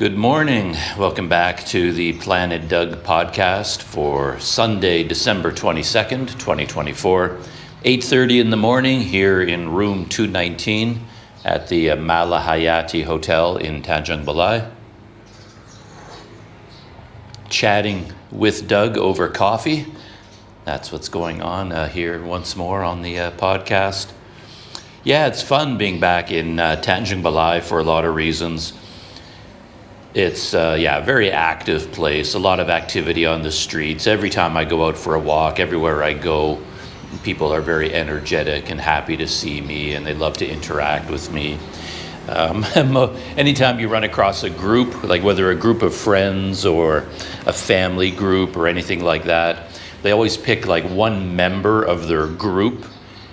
Good morning. Welcome back to the Planet Doug podcast for Sunday, December 22nd, 2024, 8:30 in the morning here in room 219 at the Malahayati Hotel in Tanjung Balai. Chatting with Doug over coffee. That's what's going on here once more on the podcast. Yeah, it's fun being back in Tanjung Balai for a lot of reasons. It's a very active place, a lot of activity on the streets. Every time I go out for a walk, everywhere I go, people are very energetic and happy to see me, and they love to interact with me. Anytime you run across a group, like whether a group of friends or a family group or anything like that, they always pick like one member of their group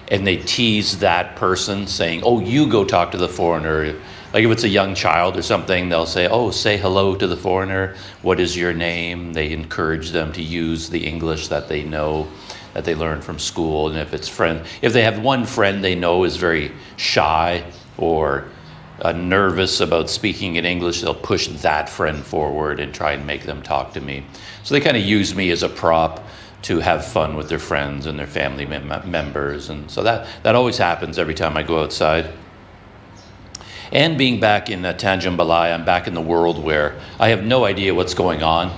and they tease that person saying, "Oh, you go talk to the foreigner." Like if it's a young child or something, they'll say, "Oh, say hello to the foreigner. What is your name?" They encourage them to use the English that they know, that they learned from school. And if they have one friend they know is very shy or nervous about speaking in English, they'll push that friend forward and try and make them talk to me. So they kind of use me as a prop to have fun with their friends and their family members. And so that always happens every time I go outside. And being back in Tanjung Balai, I'm back in the world where I have no idea what's going on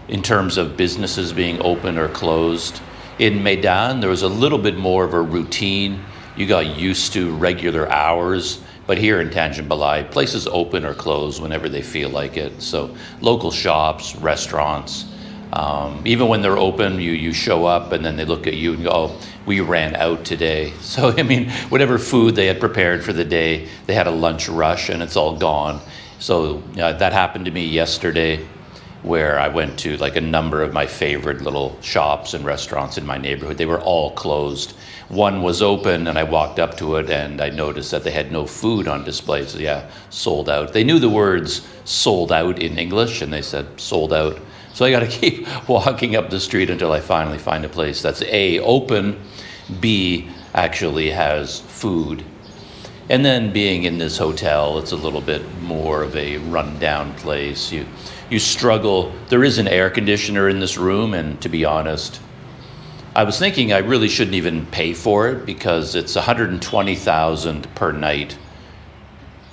in terms of businesses being open or closed. In Medan, there was a little bit more of a routine. You got used to regular hours. But here in Tanjung Balai, places open or close whenever they feel like it. So local shops, restaurants, even when they're open, you show up and then they look at you and go, "Oh, we ran out today." So, I mean, whatever food they had prepared for the day, they had a lunch rush and it's all gone. So that happened to me yesterday, where I went to like a number of my favorite little shops and restaurants in my neighborhood. They were all closed. One was open and I walked up to it and I noticed that they had no food on display. So sold out. They knew the words sold out in English and they said sold out. So I got to keep walking up the street until I finally find a place that's A, open, B, actually has food. And then being in this hotel, it's a little bit more of a rundown place. You struggle. There is an air conditioner in this room, and to be honest, I was thinking I really shouldn't even pay for it because it's $120,000 per night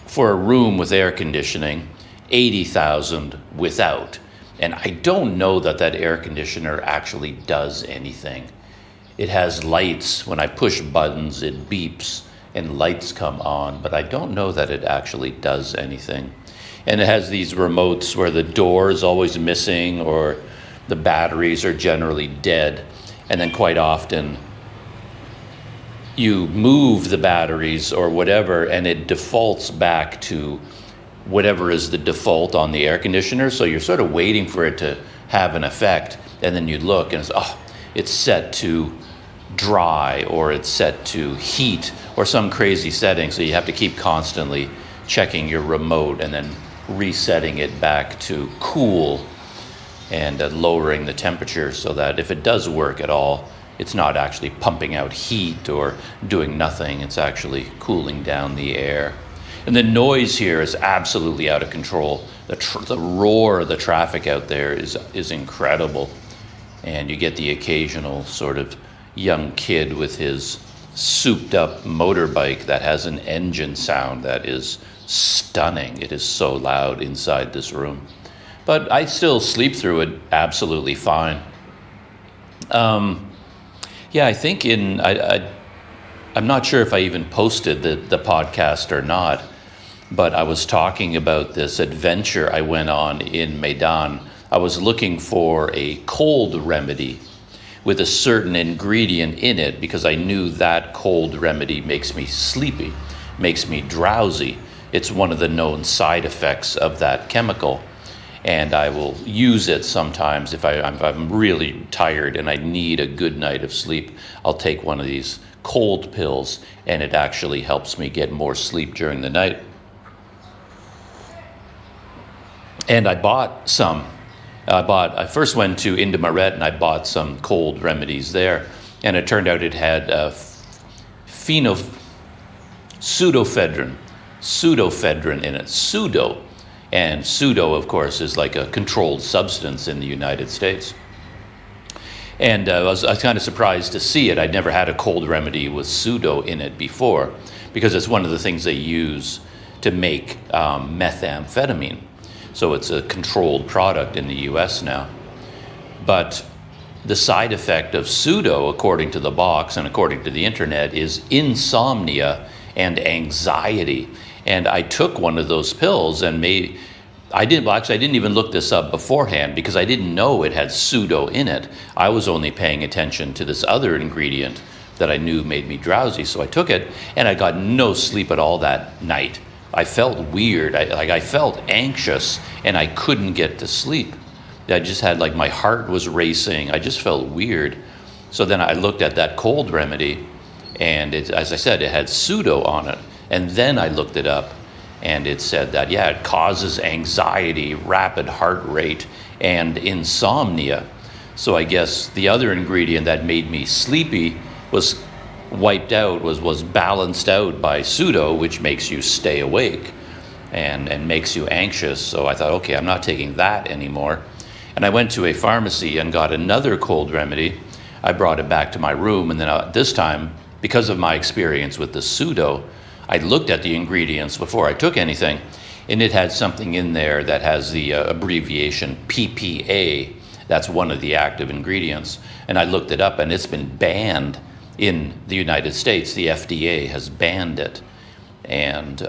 for a room with air conditioning, $80,000 without. And I don't know that air conditioner actually does anything. It has lights. When I push buttons, it beeps and lights come on, but I don't know that it actually does anything. And it has these remotes where the door is always missing or the batteries are generally dead. And then quite often you move the batteries or whatever and it defaults back to whatever is the default on the air conditioner. So you're sort of waiting for it to have an effect. And then you look and it's set to dry or it's set to heat or some crazy setting. So you have to keep constantly checking your remote and then resetting it back to cool and lowering the temperature so that if it does work at all, it's not actually pumping out heat or doing nothing. It's actually cooling down the air. And the noise here is absolutely out of control. The roar of the traffic out there is incredible. And you get the occasional sort of young kid with his souped up motorbike that has an engine sound that is stunning. It is so loud inside this room. But I still sleep through it absolutely fine. I think I'm not sure if I even posted the podcast or not, but I was talking about this adventure I went on in Medan. I was looking for a cold remedy with a certain ingredient in it because I knew that cold remedy makes me sleepy, makes me drowsy. It's one of the known side effects of that chemical. And I will use it sometimes if I'm really tired and I need a good night of sleep. I'll take one of these cold pills and it actually helps me get more sleep during the night. And I bought some. I first went to Indonesia and I bought some cold remedies there. And it turned out it had pseudoephedrine in it. Pseudo And pseudo, of course, is like a controlled substance in the United States. And I was kind of surprised to see it. I'd never had a cold remedy with pseudo in it before, because it's one of the things they use to make methamphetamine. So it's a controlled product in the US now. But the side effect of pseudo, according to the box and according to the internet, is insomnia and anxiety. And I took one of those pills and I didn't even look this up beforehand because I didn't know it had pseudo in it. I was only paying attention to this other ingredient that I knew made me drowsy. So I took it and I got no sleep at all that night. I felt weird. I felt anxious and I couldn't get to sleep. I just had my heart was racing. I just felt weird. So then I looked at that cold remedy and as I said, it had pseudo on it. And then I looked it up and it said that, yeah, it causes anxiety, rapid heart rate, and insomnia. So I guess the other ingredient that made me sleepy was wiped out, was balanced out by pseudo, which makes you stay awake and makes you anxious. So I thought, okay, I'm not taking that anymore. And I went to a pharmacy and got another cold remedy. I brought it back to my room, and then this time, because of my experience with the pseudo, I looked at the ingredients before I took anything, and it had something in there that has the abbreviation PPA. That's one of the active ingredients. And I looked it up, and it's been banned in the United States. The FDA has banned it. And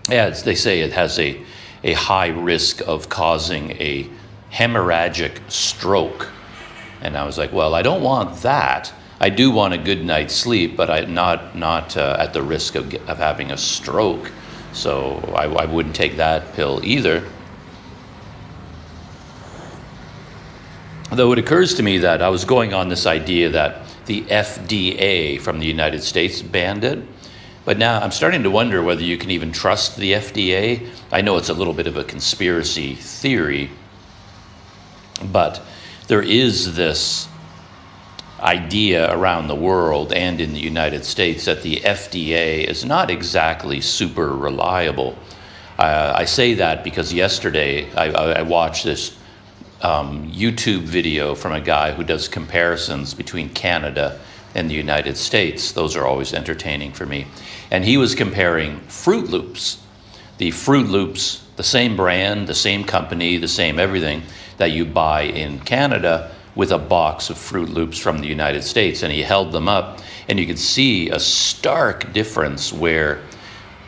they say it has a high risk of causing a hemorrhagic stroke. And I was like, well, I don't want that. I do want a good night's sleep, but I'm not at the risk of having a stroke. So I wouldn't take that pill either. Though it occurs to me that I was going on this idea that the FDA from the United States banned it. But now I'm starting to wonder whether you can even trust the FDA. I know it's a little bit of a conspiracy theory, but there is this idea around the world and in the United States that the FDA is not exactly super reliable. I say that because yesterday I watched this YouTube video from a guy who does comparisons between Canada and the United States. Those are always entertaining for me. And he was comparing Froot Loops. The Froot Loops, the same brand, the same company, the same everything that you buy in Canada with a box of Froot Loops from the United States. And he held them up and you could see a stark difference where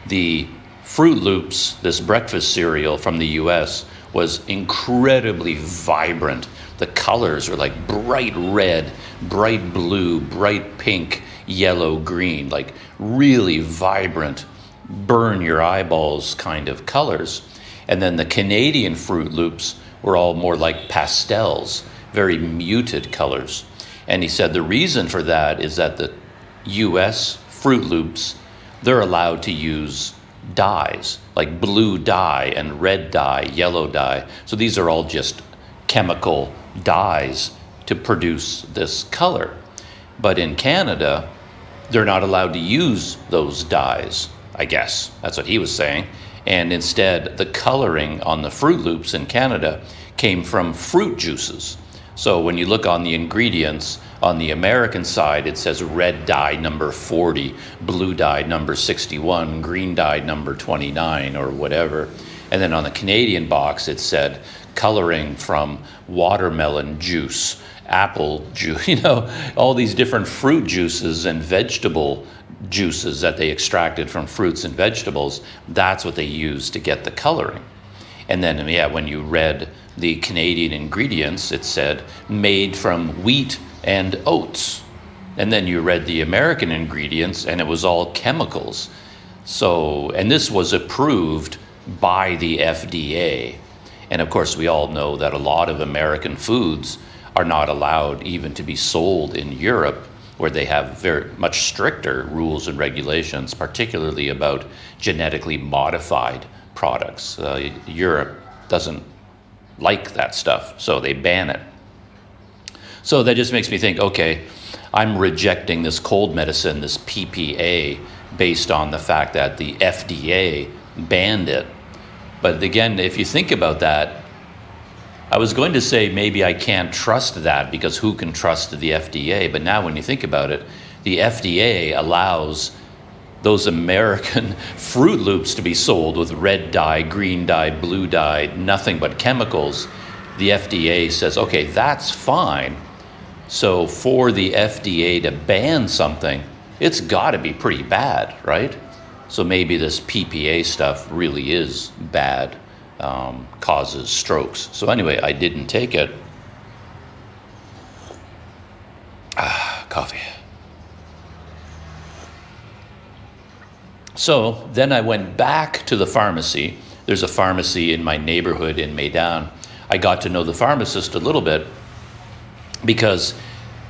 the Froot Loops, this breakfast cereal from the US, was incredibly vibrant. The colors are like bright red, bright blue, bright pink, yellow, green, like really vibrant, burn your eyeballs kind of colors. And then the Canadian Froot Loops were all more like pastels, very muted colors. And he said the reason for that is that the US Froot Loops, they're allowed to use dyes, like blue dye and red dye, yellow dye. So these are all just chemical dyes to produce this color. But in Canada, they're not allowed to use those dyes, I guess. That's what he was saying. And instead, the coloring on the Froot Loops in Canada came from fruit juices. So when you look on the ingredients, on the American side, it says red dye number 40, blue dye number 61, green dye number 29, or whatever. And then on the Canadian box, it said coloring from watermelon juice, apple juice, all these different fruit juices and vegetable juices that they extracted from fruits and vegetables. That's what they used to get the coloring. And then, when you read the Canadian ingredients, it said made from wheat and oats. And then you read the American ingredients and it was all chemicals. So, and this was approved by the FDA. And of course, we all know that a lot of American foods are not allowed even to be sold in Europe, where they have very much stricter rules and regulations, particularly about genetically modified products. Europe doesn't like that stuff, so they ban it. So that just makes me think, okay, I'm rejecting this cold medicine, this PPA, based on the fact that the FDA banned it. But again, if you think about that, I was going to say maybe I can't trust that because who can trust the FDA? But now when you think about it, the FDA allows those American Froot Loops to be sold with red dye, green dye, blue dye, nothing but chemicals. The FDA says, okay, that's fine. So for the FDA to ban something, it's got to be pretty bad, right? So maybe this PPA stuff really is bad, causes strokes. So anyway, I didn't take it. Coffee. So then I went back to the pharmacy. There's a pharmacy in my neighborhood in Medan. I got to know the pharmacist a little bit because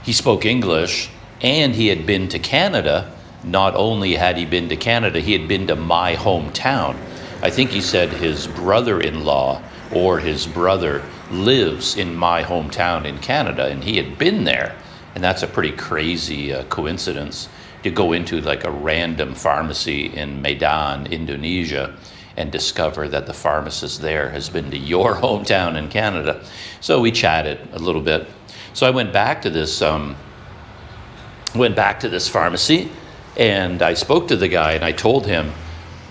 he spoke English and he had been to Canada. Not only had he been to Canada, he had been to my hometown. I think he said his brother-in-law or his brother lives in my hometown in Canada, and he had been there. And that's a pretty crazy coincidence to go into like a random pharmacy in Medan, Indonesia, and discover that the pharmacist there has been to your hometown in Canada. So we chatted a little bit. So I went back to this pharmacy, and I spoke to the guy, and I told him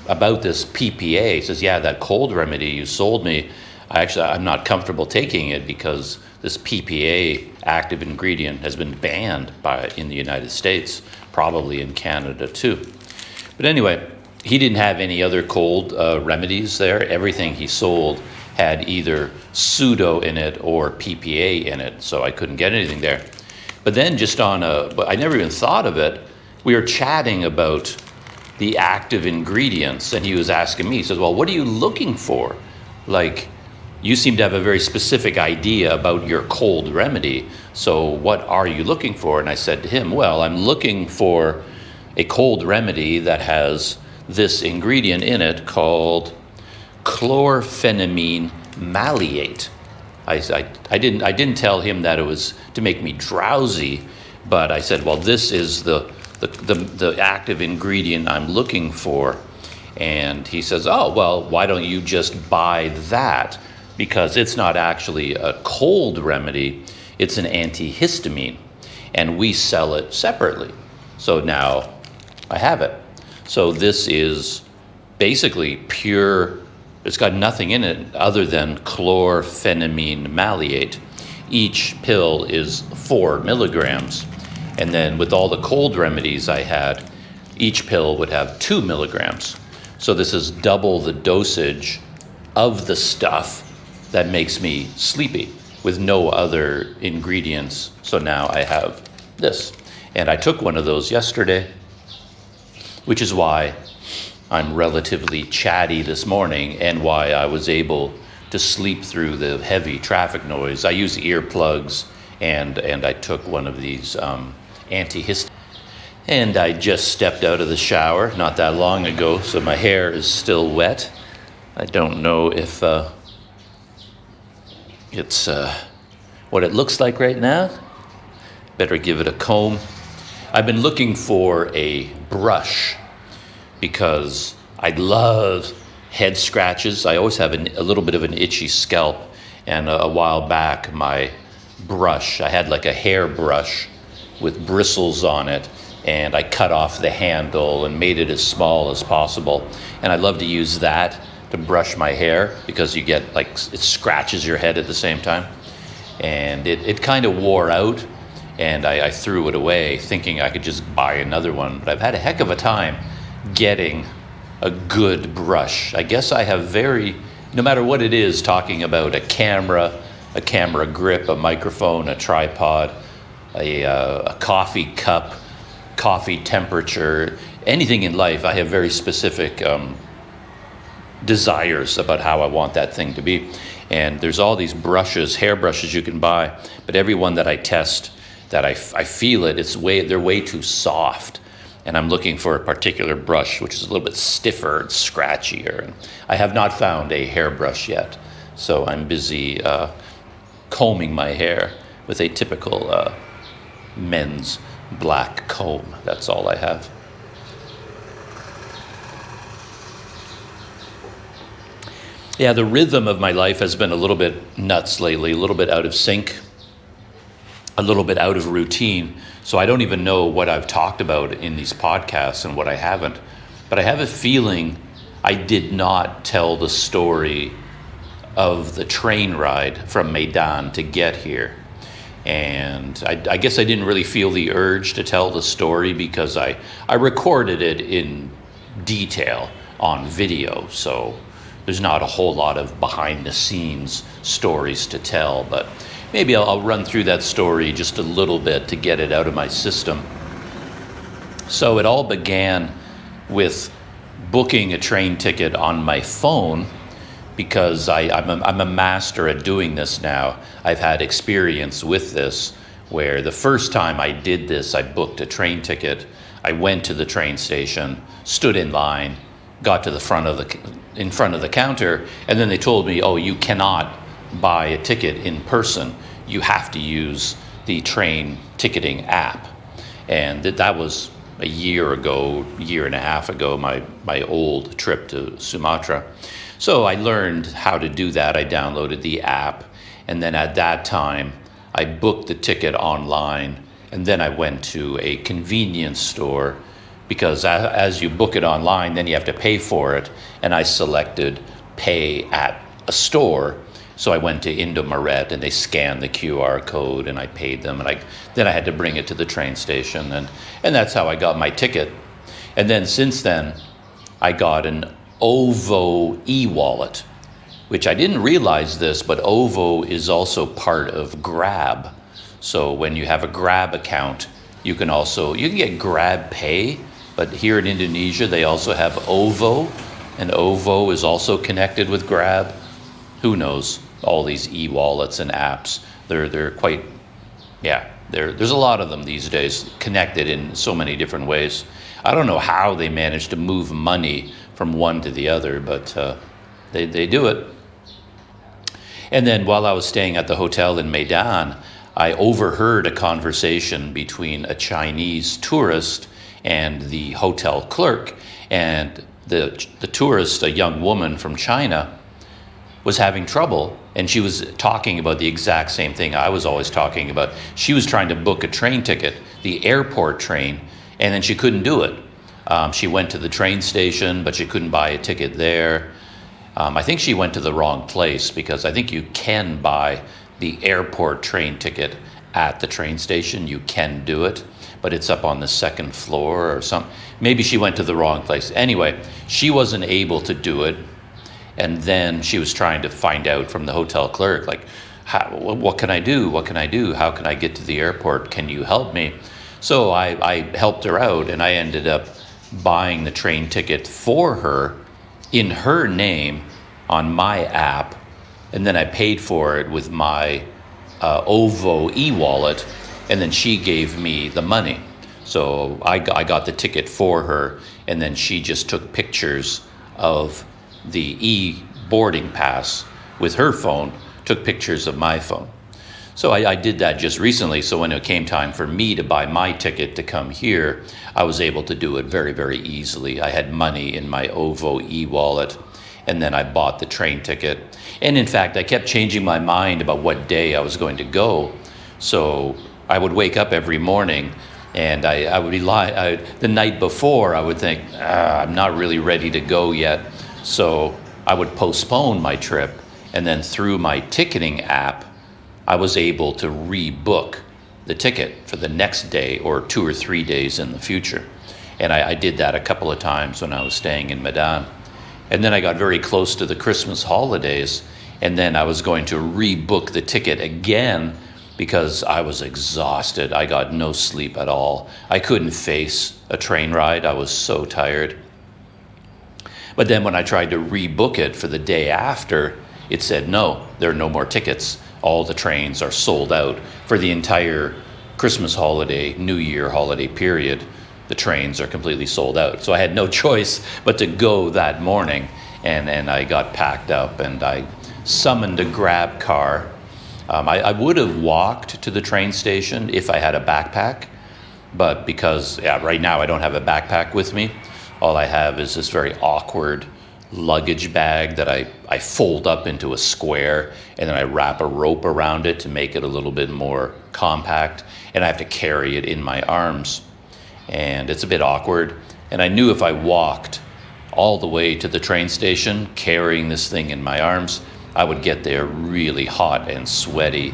about this PPA. He says, yeah, that cold remedy you sold me, I'm not comfortable taking it because this PPA active ingredient has been banned in the United States, probably in Canada too. But anyway, he didn't have any other cold remedies there. Everything he sold had either pseudo in it or PPA in it, so I couldn't get anything there. But then but I never even thought of it, we were chatting about the active ingredients, and he was asking me, he says, well, what are you looking for? Like, you seem to have a very specific idea about your cold remedy, so what are you looking for? And I said to him, well, I'm looking for a cold remedy that has this ingredient in it called chlorphenamine maleate. I didn't tell him that it was to make me drowsy, but I said, well, this is the active ingredient I'm looking for. And he says, oh, well, why don't you just buy that? Because it's not actually a cold remedy, it's an antihistamine, and we sell it separately. So now I have it. So this is basically pure, it's got nothing in it other than chlorphenamine maleate. Each pill is 4 milligrams. And then with all the cold remedies I had, each pill would have 2 milligrams. So this is double the dosage of the stuff that makes me sleepy with no other ingredients. So now I have this. And I took one of those yesterday, which is why I'm relatively chatty this morning and why I was able to sleep through the heavy traffic noise. I use earplugs, and I took one of these antihistamines. And I just stepped out of the shower not that long ago, so my hair is still wet. I don't know if it's what it looks like right now. Better give it a comb. I've been looking for a brush because I love head scratches. I always have a little bit of an itchy scalp, and a while back my brush, I had like a hair brush with bristles on it, and I cut off the handle and made it as small as possible. And I love to use that to brush my hair because you get like, it scratches your head at the same time. And it kind of wore out, and I threw it away thinking I could just buy another one. But I've had a heck of a time getting a good brush. I guess I have no matter what it is, talking about a camera grip, a microphone, a tripod, a coffee cup, coffee temperature, anything in life, I have very specific desires about how I want that thing to be. And there's all these brushes, hair brushes you can buy, but every one that I test, that I feel it, they're way too soft. And I'm looking for a particular brush, which is a little bit stiffer and scratchier. And I have not found a hairbrush yet. So I'm busy combing my hair with a typical men's black comb. That's all I have. Yeah, the rhythm of my life has been a little bit nuts lately, a little bit out of sync, a little bit out of routine. So I don't even know what I've talked about in these podcasts and what I haven't. But I have a feeling I did not tell the story of the train ride from Medan to get here. And I guess I didn't really feel the urge to tell the story because I recorded it in detail on video. So there's not a whole lot of behind the scenes stories to tell, but maybe I'll run through that story just a little bit to get it out of my system. So it all began with booking a train ticket on my phone because I'm a master at doing this now. I've had experience with this where the first time I did this, I booked a train ticket. I went to the train station, stood in line, got to the in front of the counter, and then they told me, oh, you cannot buy a ticket in person. You have to use the train ticketing app. And that was a year and a half ago, my old trip to Sumatra. So I learned how to do that. I downloaded the app, and then at that time, I booked the ticket online, and then I went to a convenience store because as you book it online, then you have to pay for it, and I selected pay at a store. So I went to Indomaret, and they scanned the QR code, and I paid them, and then I had to bring it to the train station, and that's how I got my ticket. And then since then, I got an OVO e-wallet, which I didn't realize this, but OVO is also part of Grab. So when you have a Grab account, you can get Grab Pay, but here in Indonesia, they also have OVO, and OVO is also connected with Grab. Who knows? All these e-wallets and apps, they're quite, there's a lot of them these days, connected in so many different ways. I don't know how they manage to move money from one to the other, but they do it. And then while I was staying at the hotel in Medan, I overheard a conversation between a Chinese tourist and the hotel clerk. And the tourist, a young woman from China, was having trouble, and she was talking about the exact same thing I was always talking about. She was trying to book a train ticket, the airport train, and then she couldn't do it. She went to the train station, but she couldn't buy a ticket there. I think she went to the wrong place because I think you can buy the airport train ticket at the train station. You can do it, but it's up on the second floor or something. Maybe she went to the wrong place. Anyway, she wasn't able to do it. And then she was trying to find out from the hotel clerk, like, what can I do? What can I do? How can I get to the airport? Can you help me? So I helped her out, and I ended up buying the train ticket for her in her name on my app. And then I paid for it with my OVO e-wallet, and then she gave me the money. So I got the ticket for her, and then she just took pictures of the e-boarding pass with her phone, took pictures of my phone. So I did that just recently. So when it came time for me to buy my ticket to come here, I was able to do it very, very easily. I had money in my OVO e-wallet, and then I bought the train ticket. And in fact, I kept changing my mind about what day I was going to go. So I would wake up every morning, and I would be the night before, I would think, I'm not really ready to go yet. So I would postpone my trip, and then through my ticketing app, I was able to rebook the ticket for the next day or 2 or 3 days in the future. And I did that a couple of times when I was staying in Medan. And then I got very close to the Christmas holidays, and then I was going to rebook the ticket again because I was exhausted. I got no sleep at all. I couldn't face a train ride. I was so tired. But then when I tried to rebook it for the day after, it said, no, there are no more tickets. All the trains are sold out for the entire Christmas holiday, New Year holiday period. The trains are completely sold out. So I had no choice but to go that morning. And I got packed up, and I summoned a Grab car. I would have walked to the train station if I had a backpack. But because right now I don't have a backpack with me, all I have is this very awkward luggage bag that I fold up into a square, and then I wrap a rope around it to make it a little bit more compact, and I have to carry it in my arms. And it's a bit awkward. And I knew if I walked all the way to the train station carrying this thing in my arms, I would get there really hot and sweaty.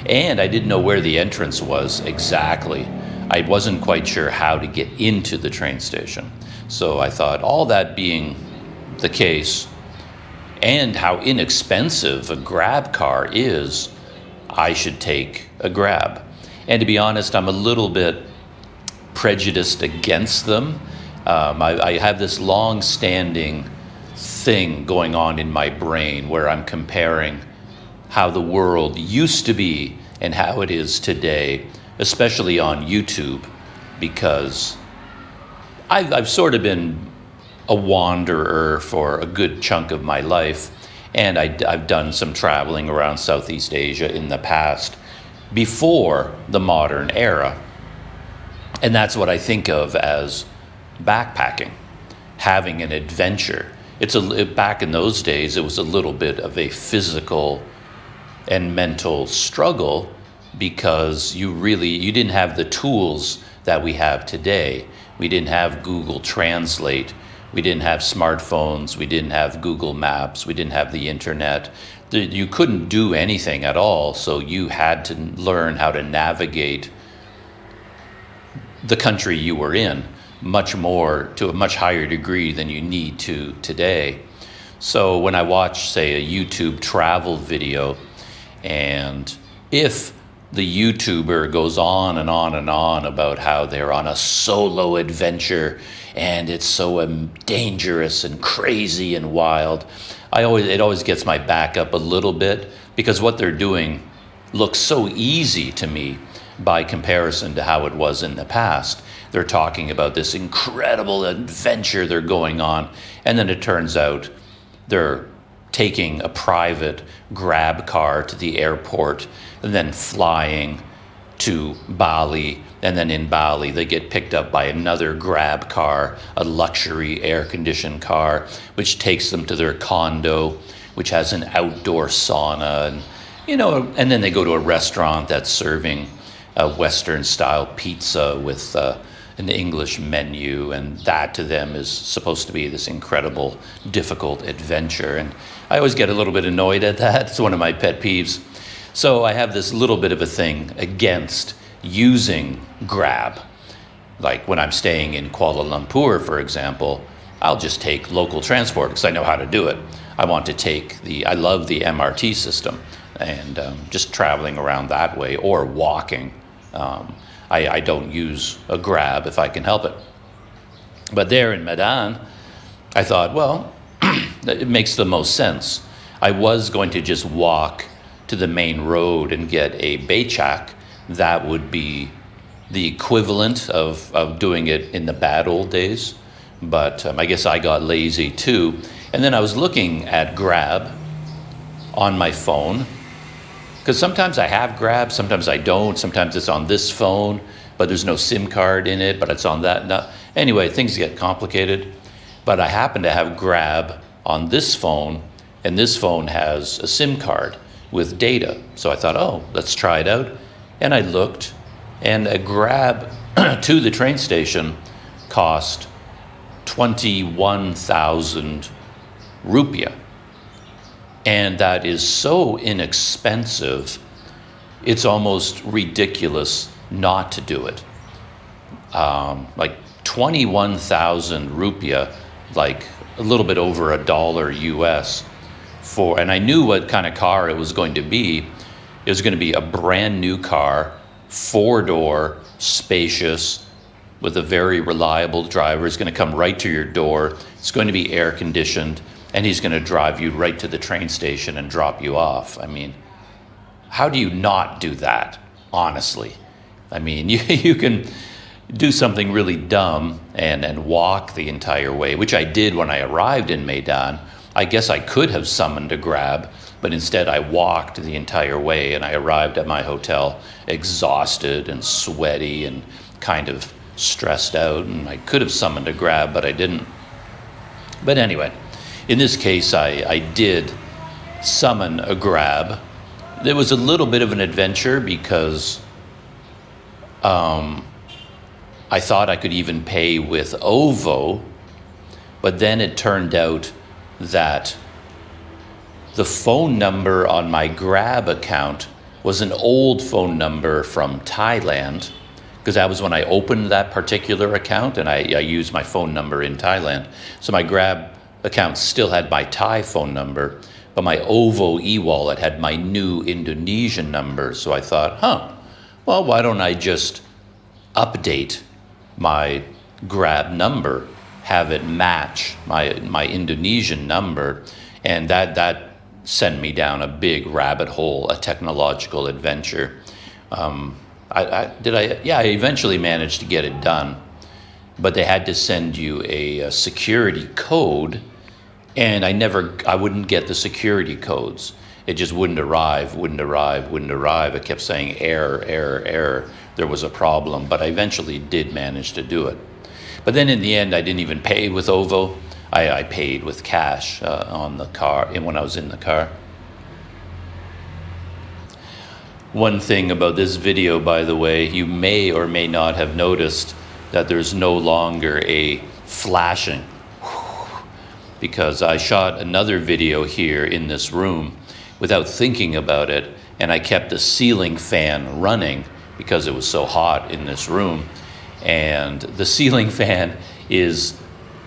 And I didn't know where the entrance was exactly. I wasn't quite sure how to get into the train station. So I thought, all that being the case, and how inexpensive a Grab car is, I should take a Grab. And to be honest, I'm a little bit prejudiced against them. I have this long-standing thing going on in my brain where I'm comparing how the world used to be and how it is today, especially on YouTube, because I've sort of been a wanderer for a good chunk of my life, and I've done some traveling around Southeast Asia in the past before the modern era. And that's what I think of as backpacking, having an adventure. Back in those days, it was a little bit of a physical and mental struggle because you didn't have the tools that we have today. We didn't have Google Translate. We didn't have smartphones. We didn't have Google Maps. We didn't have the internet. You couldn't do anything at all, so you had to learn how to navigate the country you were in much more, to a much higher degree than you need to today. So when I watch, say, a YouTube travel video, and if the YouTuber goes on and on and on about how they're on a solo adventure and it's so dangerous and crazy and wild, it always gets my back up a little bit, because what they're doing looks so easy to me by comparison to how it was in the past. They're talking about this incredible adventure they're going on, and then it turns out they're taking a private Grab car to the airport and then flying to Bali, and then in Bali they get picked up by another Grab car, a luxury air-conditioned car, which takes them to their condo, which has an outdoor sauna, and then they go to a restaurant that's serving a Western-style pizza with an English menu, and that to them is supposed to be this incredible, difficult adventure. And I always get a little bit annoyed at that. It's one of my pet peeves. So I have this little bit of a thing against using Grab. Like when I'm staying in Kuala Lumpur, for example, I'll just take local transport because I know how to do it. I love the MRT system, and just traveling around that way or walking. I don't use a Grab if I can help it. But there in Medan, I thought, well, it makes the most sense. I was going to just walk to the main road and get a Becak. That would be the equivalent of doing it in the bad old days. But I guess I got lazy too. And then I was looking at Grab on my phone, because sometimes I have Grab, sometimes I don't. Sometimes it's on this phone, but there's no SIM card in it, but it's on that. No. Anyway, things get complicated. But I happen to have Grab on this phone, and this phone has a SIM card with data. So I thought, oh, let's try it out. And I looked, and a Grab to the train station cost 21,000 rupiah. And that is so inexpensive, it's almost ridiculous not to do it. Like 21,000 rupiah, like a little bit over $1 US and I knew what kind of car it was going to be. It was going to be a brand new car, 4-door, spacious, with a very reliable driver. It's going to come right to your door. It's going to be air conditioned, and he's going to drive you right to the train station and drop you off. I mean, how do you not do that, honestly? I mean, you can do something really dumb and walk the entire way, which I did when I arrived in Medan. I guess I could have summoned a Grab, but instead I walked the entire way, and I arrived at my hotel exhausted and sweaty and kind of stressed out, and I could have summoned a Grab, but I didn't. But anyway, In this case, I did summon a grab. There was a little bit of an adventure because I thought I could even pay with OVO, but then it turned out that the phone number on my Grab account was an old phone number from Thailand, because that was when I opened that particular account, and I used my phone number in Thailand. So my Grab account still had my Thai phone number, but my OVO e-wallet had my new Indonesian number. So I thought, well, why don't I just update my Grab number, have it match my Indonesian number, and that sent me down a big rabbit hole, a technological adventure. I eventually managed to get it done, but they had to send you a security code, and I wouldn't get the security codes. It just wouldn't arrive. It kept saying error, error, error. There was a problem, but I eventually did manage to do it. But then in the end, I didn't even pay with OVO. I paid with cash on the car, and when I was in the car. One thing about this video, by the way, you may or may not have noticed that there's no longer a flashing, because I shot another video here in this room without thinking about it, and I kept the ceiling fan running because it was so hot in this room. And the ceiling fan is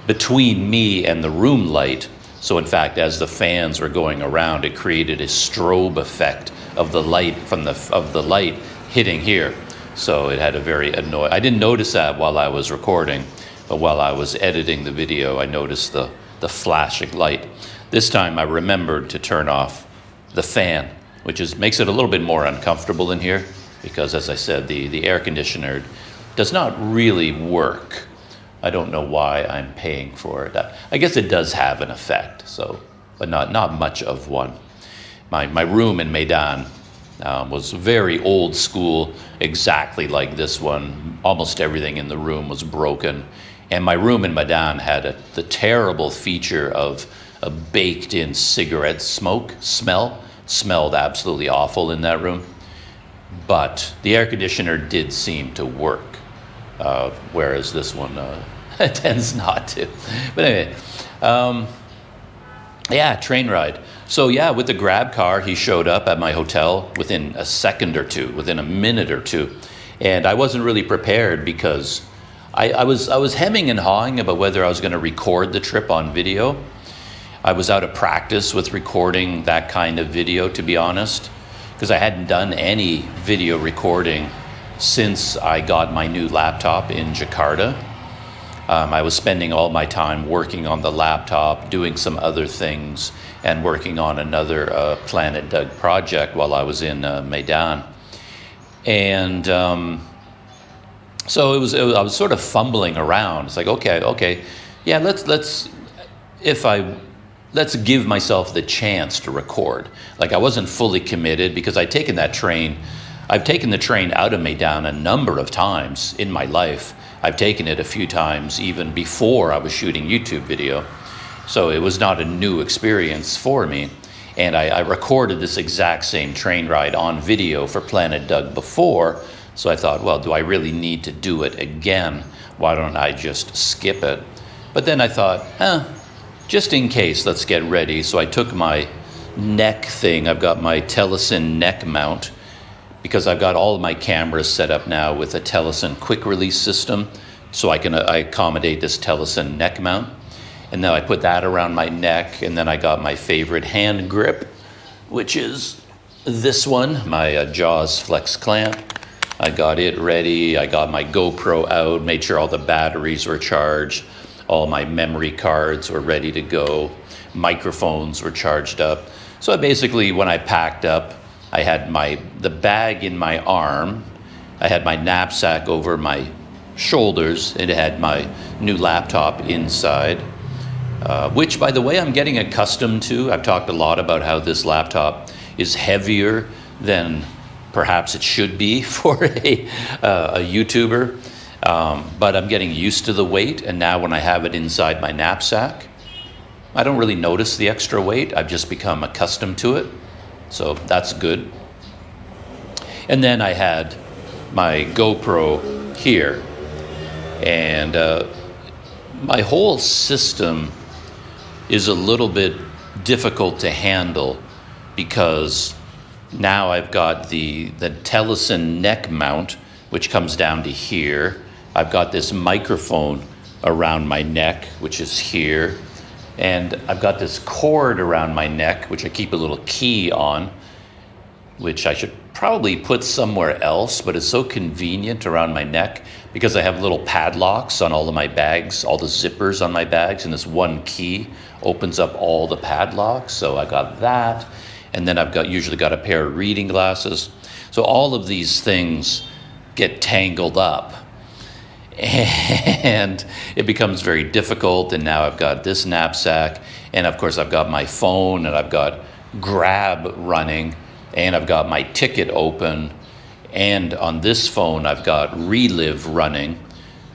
between me and the room light. So in fact, as the fans were going around, it created a strobe effect of the light of the light hitting here. So it had a very annoying. I didn't notice that while I was recording, but while I was editing the video, I noticed the flashing light. This time I remembered to turn off the fan, which makes it a little bit more uncomfortable in here, because as I said, the air conditioner does not really work. I don't know why I'm paying for it. I guess it does have an effect, but not much of one. My room in Medan was very old school, exactly like this one. Almost everything in the room was broken. And my room in Medan had the terrible feature of a baked-in cigarette smoke smell. Smelled absolutely awful in that room. But the air conditioner did seem to work, whereas this one tends not to. But anyway, train ride. So yeah, with the Grab car, he showed up at my hotel within a second or two, within a minute or two. And I wasn't really prepared because I was hemming and hawing about whether I was going to record the trip on video. I was out of practice with recording that kind of video, to be honest, because I hadn't done any video recording since I got my new laptop in Jakarta. I was spending all my time working on the laptop, doing some other things, and working on another Planet Doug project while I was in Medan. And so I was sort of fumbling around. It's like, okay, yeah, let's give myself the chance to record. Like, I wasn't fully committed because I've taken the train out of Medan a number of times in my life. I've taken it a few times even before I was shooting YouTube video. So it was not a new experience for me. And I recorded this exact same train ride on video for Planet Doug before. So I thought, well, do I really need to do it again? Why don't I just skip it? But then I thought, just in case, let's get ready. So I took my neck thing. I've got my Telesin neck mount, because I've got all of my cameras set up now with a Telesin quick release system, so I accommodate this Telesin neck mount. And then I put that around my neck, and then I got my favorite hand grip, which is this one, my Jaws Flex clamp. I got it ready. I got my GoPro out, made sure all the batteries were charged, all my memory cards were ready to go, microphones were charged up. So basically, when I packed up, I had the bag in my arm, I had my knapsack over my shoulders, and it had my new laptop inside, which, by the way, I'm getting accustomed to. I've talked a lot about how this laptop is heavier than perhaps it should be for a YouTuber, but I'm getting used to the weight, and now when I have it inside my knapsack, I don't really notice the extra weight. I've just become accustomed to it. So that's good. And then I had my GoPro here. And my whole system is a little bit difficult to handle because now I've got the Tellison neck mount, which comes down to here. I've got this microphone around my neck, which is here. And I've got this cord around my neck, which I keep a little key on, which I should probably put somewhere else, but it's so convenient around my neck because I have little padlocks on all of my bags, all the zippers on my bags, and this one key opens up all the padlocks. So I got that. And then I've usually got a pair of reading glasses. So all of these things get tangled up. And it becomes very difficult. And now I've got this knapsack, and of course I've got my phone, and I've got Grab running, and I've got my ticket open, and on this phone I've got Relive running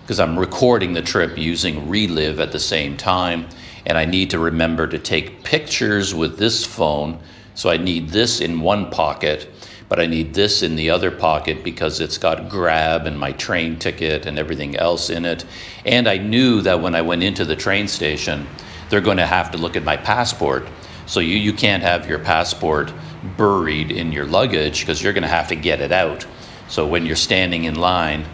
because I'm recording the trip using Relive at the same time, and I need to remember to take pictures with this phone. So I need this in one pocket, but I need this in the other pocket because it's got Grab and my train ticket and everything else in it. And I knew that when I went into the train station, they're going to have to look at my passport. So you can't have your passport buried in your luggage because you're going to have to get it out. So when you're standing in line,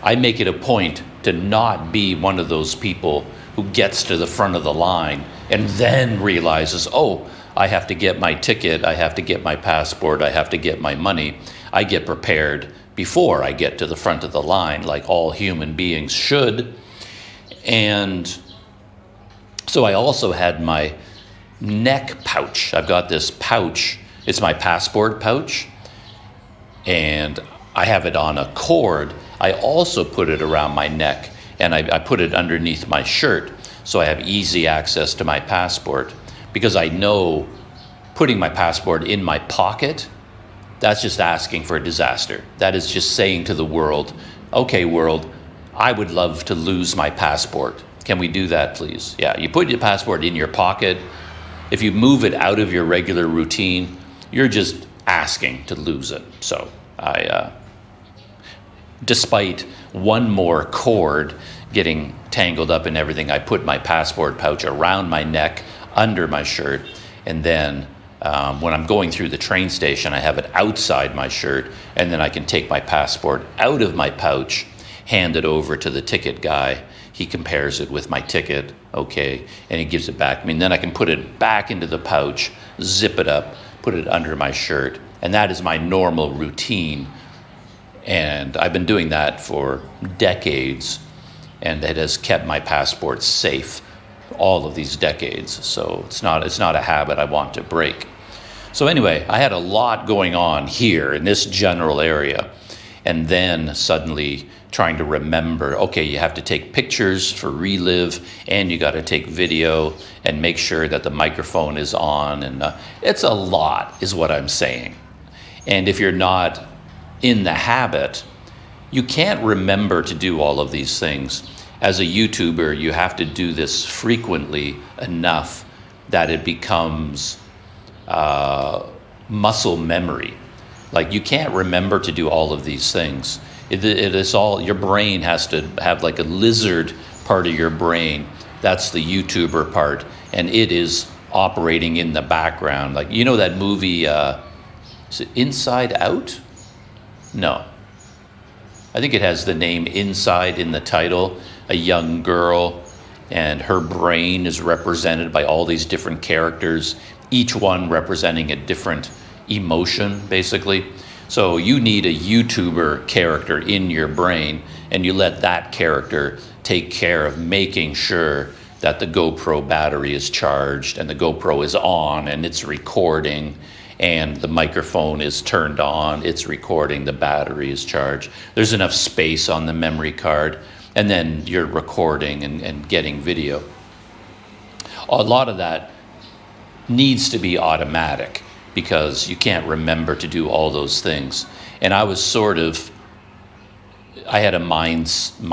I make it a point to not be one of those people who gets to the front of the line and then realizes, oh, I have to get my ticket, I have to get my passport, I have to get my money. I get prepared before I get to the front of the line, like all human beings should. And so I also had my neck pouch. I've got this pouch. It's my passport pouch, and I have it on a cord. I also put it around my neck, and I put it underneath my shirt so I have easy access to my passport, because I know putting my passport in my pocket, that's just asking for a disaster. That is just saying to the world, okay, world, I would love to lose my passport. Can we do that, please? Yeah, you put your passport in your pocket. If you move it out of your regular routine, you're just asking to lose it. So despite one more cord getting tangled up in everything, I put my passport pouch around my neck, under my shirt, and then when I'm going through the train station, I have it outside my shirt, and then I can take my passport out of my pouch, hand it over to the ticket guy. He compares it with my ticket, okay, and he gives it back to me. And then I can put it back into the pouch, zip it up, put it under my shirt, and that is my normal routine. And I've been doing that for decades, and it has kept my passport safe all of these decades. So it's not a habit I want to break. So anyway, I had a lot going on here in this general area, and then suddenly trying to remember, okay, you have to take pictures for Relive, and you got to take video and make sure that the microphone is on, and it's a lot is what I'm saying. And if you're not in the habit, you can't remember to do all of these things. As a YouTuber, you have to do this frequently enough that it becomes muscle memory. Like, you can't remember to do all of these things. It is all, your brain has to have like a lizard part of your brain. That's the YouTuber part. And it is operating in the background. Like, you know that movie, is it Inside Out? No. I think it has the name Inside in the title. A young girl, and her brain is represented by all these different characters, each one representing a different emotion, basically. So you need a YouTuber character in your brain, and you let that character take care of making sure that the GoPro battery is charged, and the GoPro is on, and it's recording, and the microphone is turned on, it's recording, the battery is charged. There's enough space on the memory card, and then you're recording and getting video. A lot of that needs to be automatic because you can't remember to do all those things. And I was I had my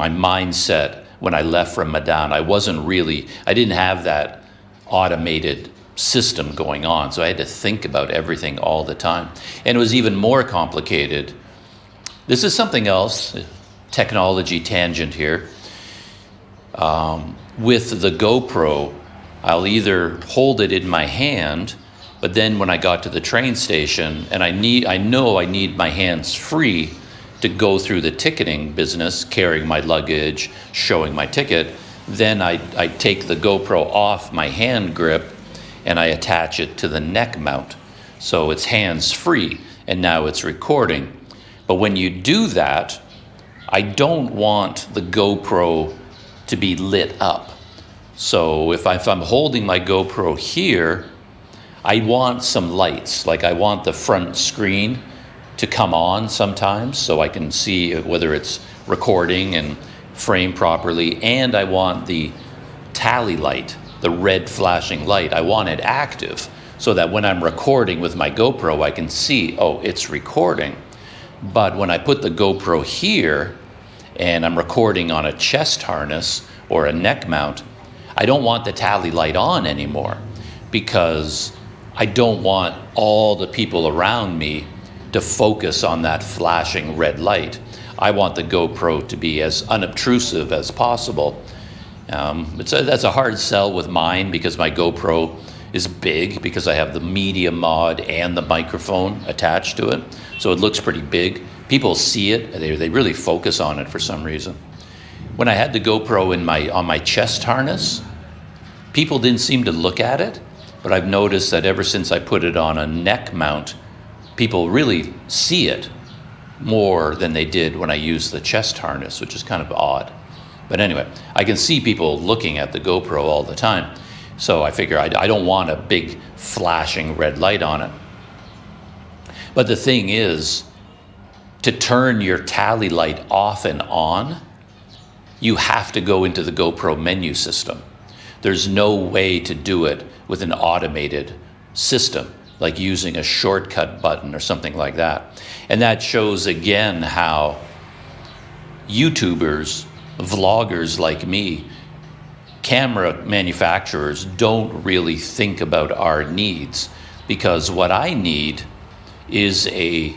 mindset when I left from Medan. I didn't have that automated system going on. So I had to think about everything all the time. And it was even more complicated. This is something else, technology tangent here. With the GoPro, I'll either hold it in my hand, but then when I got to the train station, and I know I need my hands free to go through the ticketing business, carrying my luggage, showing my ticket, then I take the GoPro off my hand grip and I attach it to the neck mount. So it's hands free, and now it's recording. But when you do that, I don't want the GoPro to be lit up. So if I'm holding my GoPro here, I want some lights. Like I want the front screen to come on sometimes so I can see whether it's recording and framed properly, and I want the tally light, the red flashing light, I want it active so that when I'm recording with my GoPro, I can see, oh, it's recording. But when I put the GoPro here and I'm recording on a chest harness or a neck mount, I don't want the tally light on anymore, because I don't want all the people around me to focus on that flashing red light. I want the GoPro to be as unobtrusive as possible. That's a hard sell with mine, because my GoPro is big, because I have the media mod and the microphone attached to it. So it looks pretty big. People see it, they really focus on it for some reason. When I had the GoPro on my chest harness, people didn't seem to look at it, but I've noticed that ever since I put it on a neck mount, people really see it more than they did when I used the chest harness, which is kind of odd. But anyway, I can see people looking at the GoPro all the time. So I figure I don't want a big flashing red light on it. But the thing is, to turn your tally light off and on, you have to go into the GoPro menu system. There's no way to do it with an automated system, like using a shortcut button or something like that. And that shows again how YouTubers, vloggers like me, camera manufacturers don't really think about our needs, because what I need is a,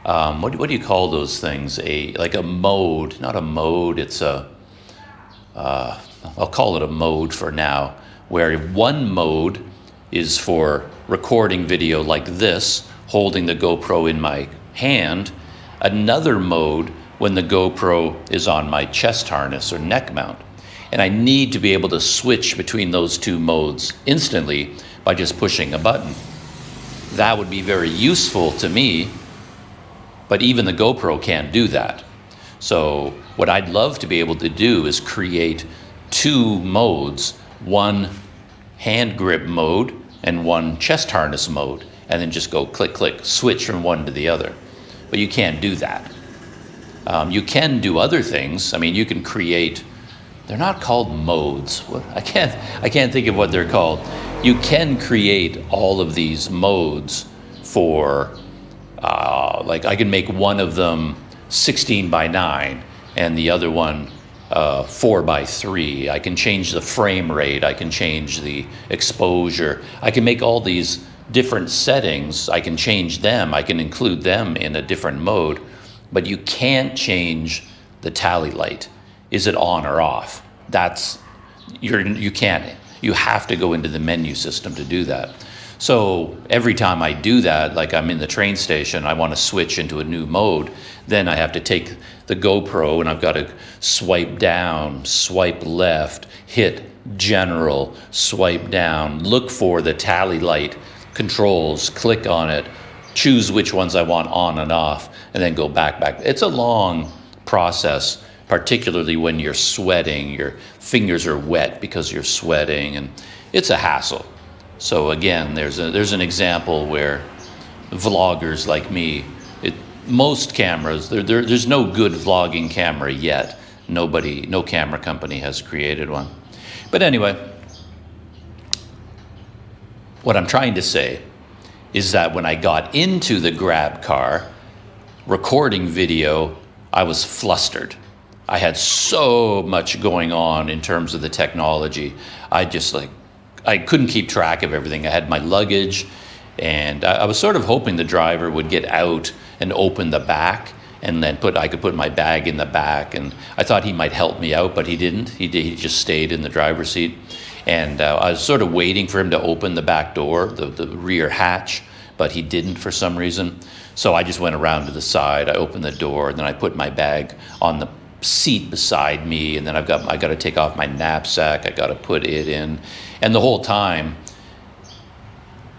what do you call those things? Like a mode, not a mode, it's a, I'll call it a mode for now, where one mode is for recording video like this, holding the GoPro in my hand. Another mode when the GoPro is on my chest harness or neck mount. And I need to be able to switch between those two modes instantly by just pushing a button. That would be very useful to me, but even the GoPro can't do that. So what I'd love to be able to do is create two modes, one hand grip mode and one chest harness mode, and then just go click, click, switch from one to the other. But you can't do that. You can do other things. I mean, you can create, they're not called modes. I can't think of what they're called. You can create all of these modes for, like I can make one of them 16:9 and the other one 4:3. I can change the frame rate. I can change the exposure. I can make all these different settings. I can change them. I can include them in a different mode, but you can't change the tally light. Is it on or off? You can't. You have to go into the menu system to do that. So every time I do that, like I'm in the train station, I want to switch into a new mode, then I have to take the GoPro and I've got to swipe down, swipe left, hit general, swipe down, look for the tally light controls, click on it, choose which ones I want on and off, and then go back. It's a long process, particularly when you're sweating, your fingers are wet because you're sweating, and it's a hassle. So again, there's an example where vloggers like me, most cameras, there's no good vlogging camera yet. No camera company has created one. But anyway, what I'm trying to say is that when I got into the grab car recording video, I was flustered. I had so much going on in terms of the technology. I couldn't keep track of everything. I had my luggage, and I was sort of hoping the driver would get out and open the back, and then I could put my bag in the back. And I thought he might help me out, but he didn't. He just stayed in the driver's seat. And I was sort of waiting for him to open the back door, the rear hatch, but he didn't for some reason. So I just went around to the side. I opened the door, and then I put my bag on the seat beside me, and then I got to take off my knapsack. I got to put it in. And the whole time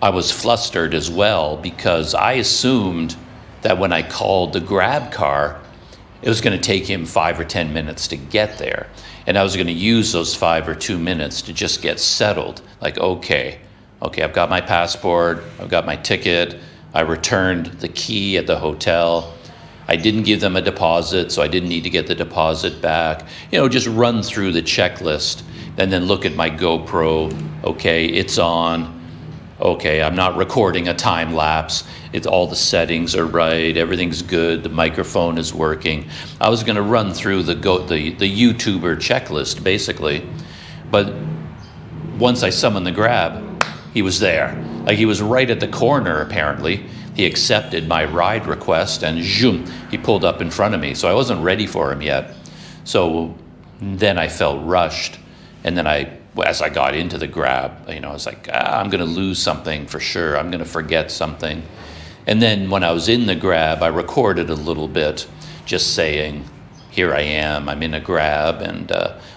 I was flustered as well, because I assumed that when I called the Grab car, it was going to take him 5 or 10 minutes to get there. And I was going to use those 5 or 2 minutes to just get settled. Like, okay, I've got my passport, I've got my ticket, I returned the key at the hotel. I didn't give them a deposit, so I didn't need to get the deposit back. Just run through the checklist and then look at my GoPro. Okay, it's on. Okay, I'm not recording a time lapse. All the settings are right. Everything's good. The microphone is working. I was going to run through the YouTuber checklist basically, but once I summoned the Grab, he was there. Like, he was right at the corner. Apparently, he accepted my ride request, and zoom, he pulled up in front of me. So I wasn't ready for him yet. So then I felt rushed, and then as I got into the Grab, I was like, I'm going to lose something for sure. I'm going to forget something. And then when I was in the Grab, I recorded a little bit, just saying, here I am, I'm in a Grab, and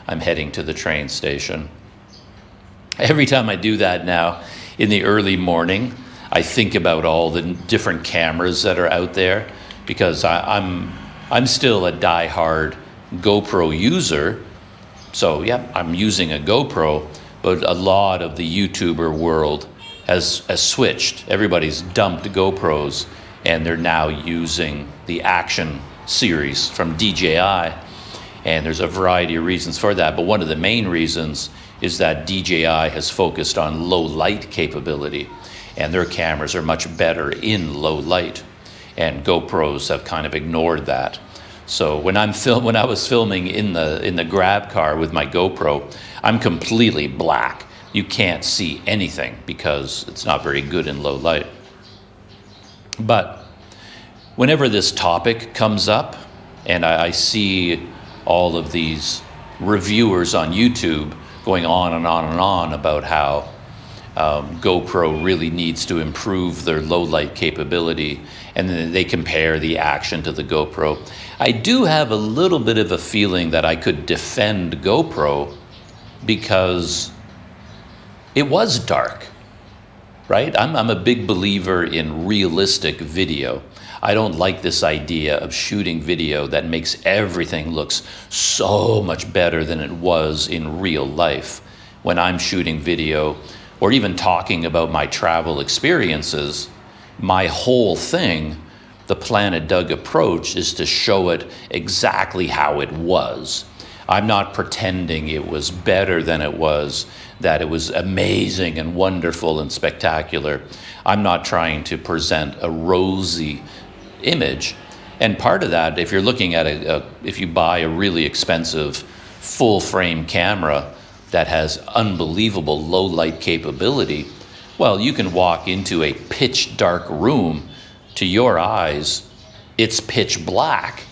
I'm heading to the train station. Every time I do that now, in the early morning, I think about all the different cameras that are out there, because I'm still a die-hard GoPro user. So yeah, I'm using a GoPro, but a lot of the YouTuber world has switched. Everybody's dumped GoPros, and they're now using the Action series from DJI. And there's a variety of reasons for that, but one of the main reasons is that DJI has focused on low light capability, and their cameras are much better in low light, and GoPros have kind of ignored that. So when I was filming in the Grab car with my GoPro, I'm completely black. You can't see anything because it's not very good in low light. But whenever this topic comes up, and I see all of these reviewers on YouTube going on and on and on about how GoPro really needs to improve their low light capability, and then they compare the Action to the GoPro, I do have a little bit of a feeling that I could defend GoPro, because it was dark, right? I'm a big believer in realistic video. I don't like this idea of shooting video that makes everything looks so much better than it was in real life. When I'm shooting video, or even talking about my travel experiences, my whole thing, the Planet Doug approach, is to show it exactly how it was. I'm not pretending it was better than it was, that it was amazing and wonderful and spectacular. I'm not trying to present a rosy image. And part of that, if you're looking at if you buy a really expensive full frame camera that has unbelievable low light capability, well, you can walk into a pitch dark room. To your eyes, it's pitch black,